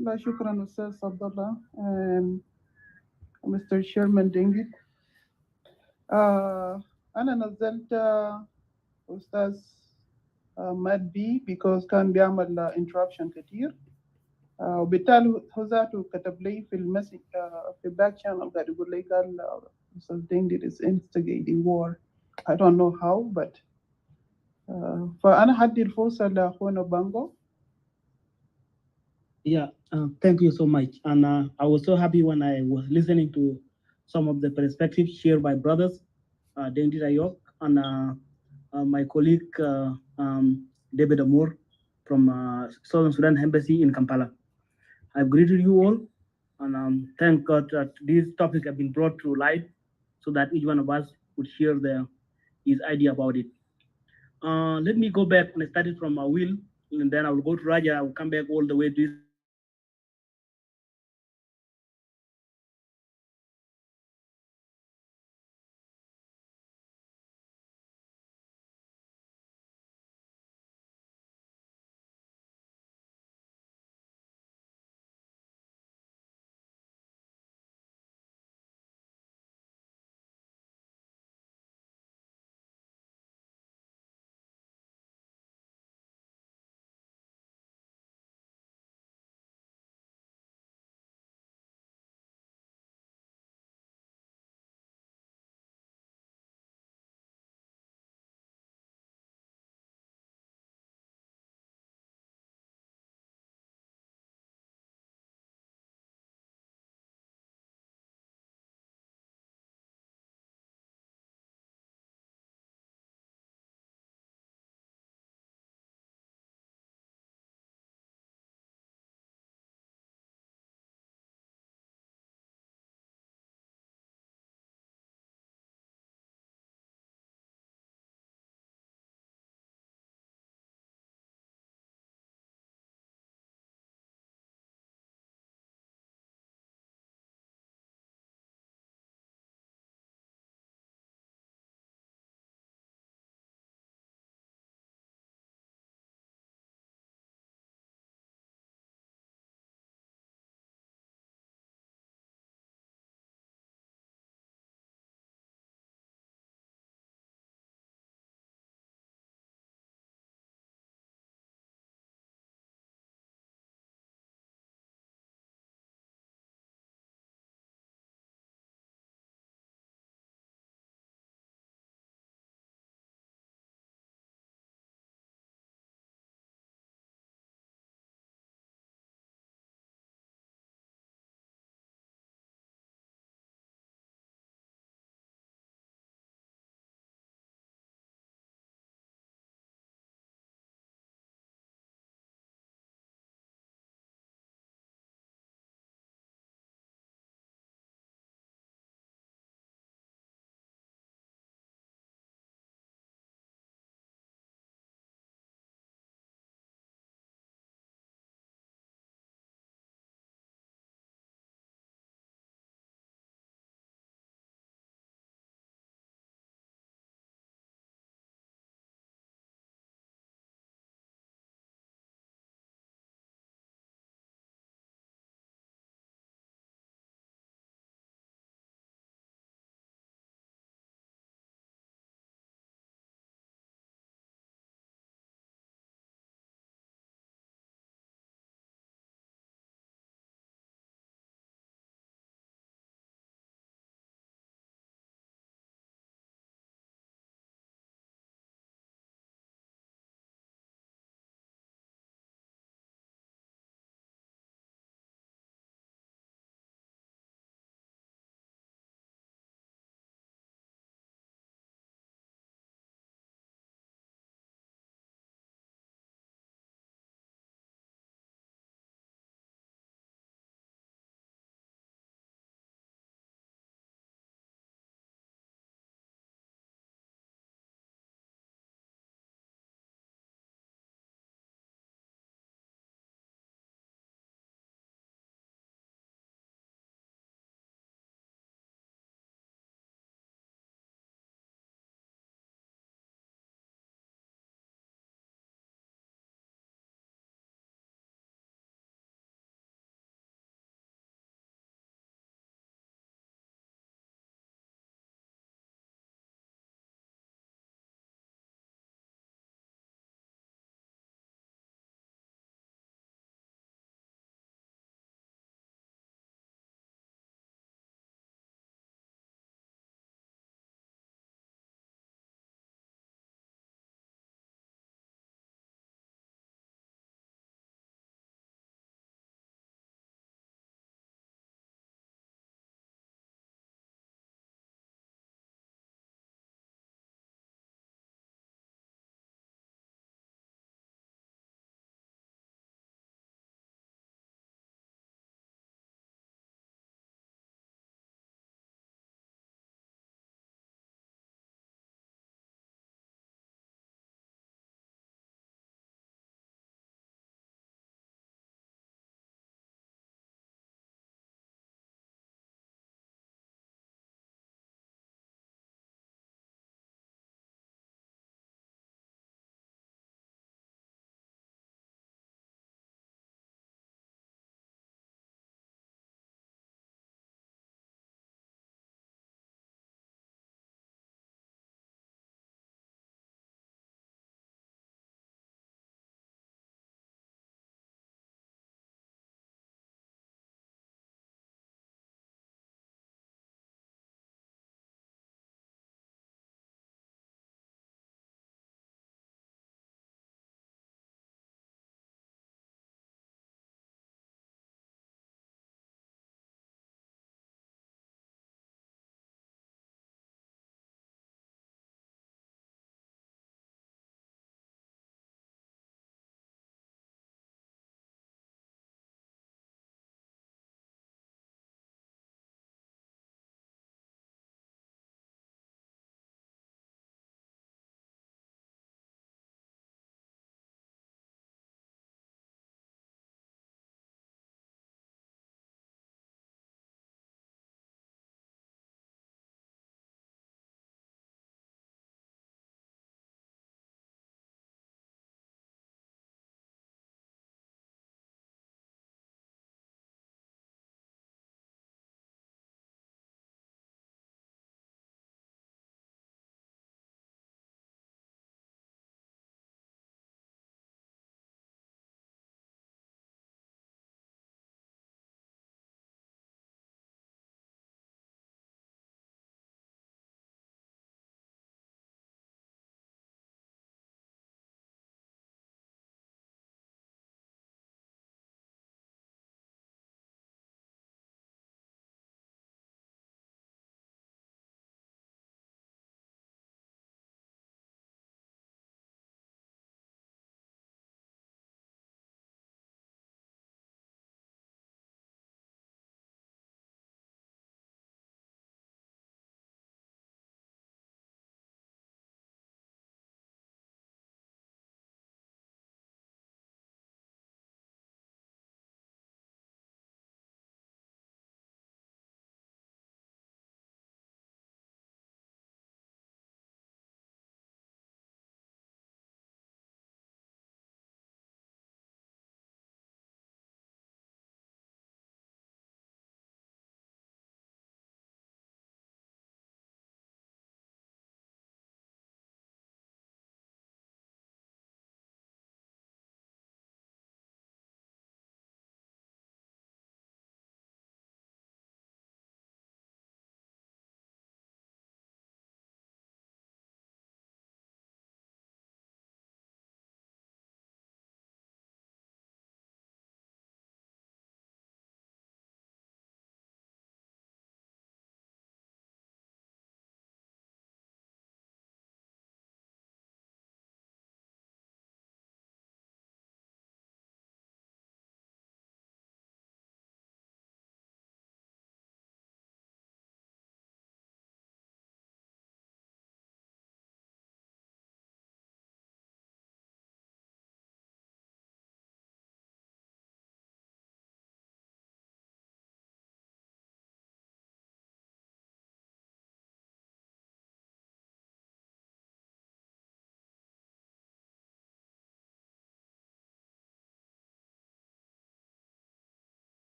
لا شكرا أستاذ عبد الله Mr. Chairman Dengit. أنا نزلت أستاذ ماد بي because كان بيعمل interruption كتير وبالتالي هو ذاته كتب لي في المسج في الباك شانل قاعد يقول لي قال أستاذ Dengit is instigating war. I don't know how but فأنا هدي الفرصة لأخونا بانجو. Yeah, thank you so much. And I was so happy when I was listening to some of the perspectives shared by brothers, Dengit Ayok and my colleague David Amor from Southern Sudan Embassy in Kampala. I've greeted you all, and thank God that these topics have been brought to light so that each one of us would share his idea about it. Let me go back and I started from Will, and then I will go to Raja. I will come back all the way to this.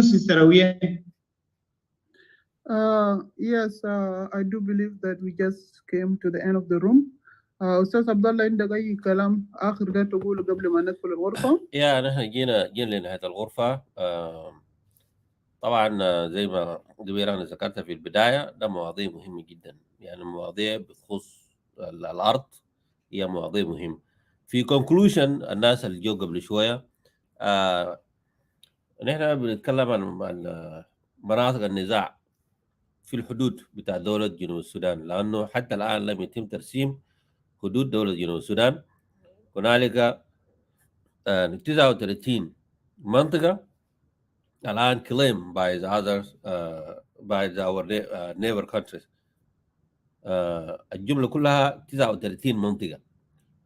Sister Awien? Yes, I do believe that we just came to the end of the room. أستاذ عبد الله عندك أي كلام آخر ده تقوله قبل ما ندخل الغرفة؟ يا نحن جينا لنهاية الغرفة. طبعا زي ما قبل أنا ذكرت في البداية، ده مواضيع مهمة جدا، يعني مواضيع بتخص الأرض، هي مواضيع مهمة. في conclusion الناس اللي جو قبل شوية، نحن بنتكلم عن مناطق النزاع في الحدود بتاع دولة جنوب السودان، لأنه حتى الآن لم يتم ترسيم حدود دولة جنوب السودان. هنالك 39 منطقة الآن claim by the others by our neighbor countries. الجملة كلها 39 منطقة،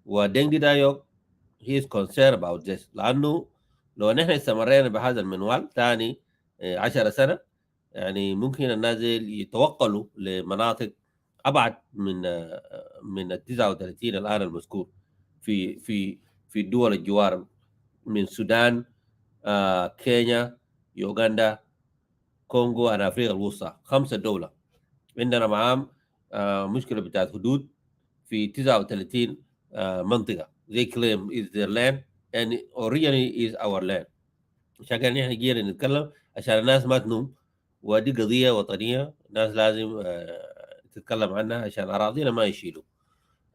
ودينغ دايوك he is concerned about this، لأنه لو نحن استمرينا بهذا المنوال ثاني 10 سنة، يعني ممكن الناس يتوقلوا لمناطق أبعد من ال 39 الآن المذكور في الدول الجوار من السودان، كينيا، يوغندا، كونغو، أفريقيا الوسطى. 5 دولة عندنا معاهم مشكلة بتاعت حدود في 39 منطقة. they claim is their land and originally is our land. عشان كده نحن جينا نتكلم عشان الناس ما تنوم، ودي قضية وطنية الناس لازم تتكلم عنها عشان أراضينا ما يشيلوا.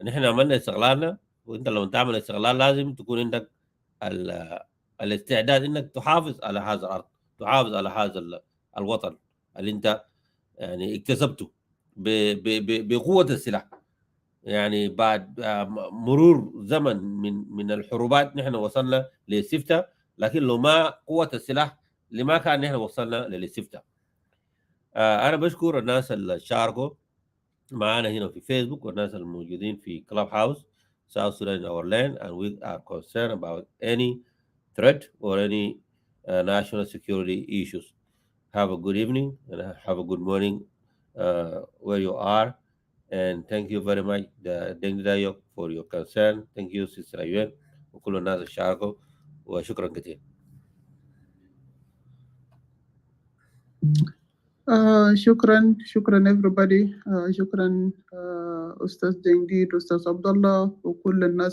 نحن عملنا استغلالنا، وانت لما تعمل استغلال لازم تكون عندك الاستعداد انك تحافظ على هذا الارض، تحافظ على هذا الوطن اللي انت يعني اكتسبته بقوة السلاح. يعني بعد مرور زمن من الحروبات نحن وصلنا للاستفتاء، لكن لو ما قوة السلاح لما كان نحن وصلنا للاستفتاء. انا بشكر الناس اللي شاركوا معنا هنا في فيسبوك والناس الموجودين في كلاب هاوس. South Sudan is our land and we are concerned about any threat or any national security issues. Have a good evening and have a good morning where you are, and thank you very much Deng Dayok for your concern. Thank you Sister Ayuen وكل الناس اللي شاركوا، وشكرا كثير. شكرا everybody. شكرا أستاذ جنديد، أستاذ عبد الله، وكل الناس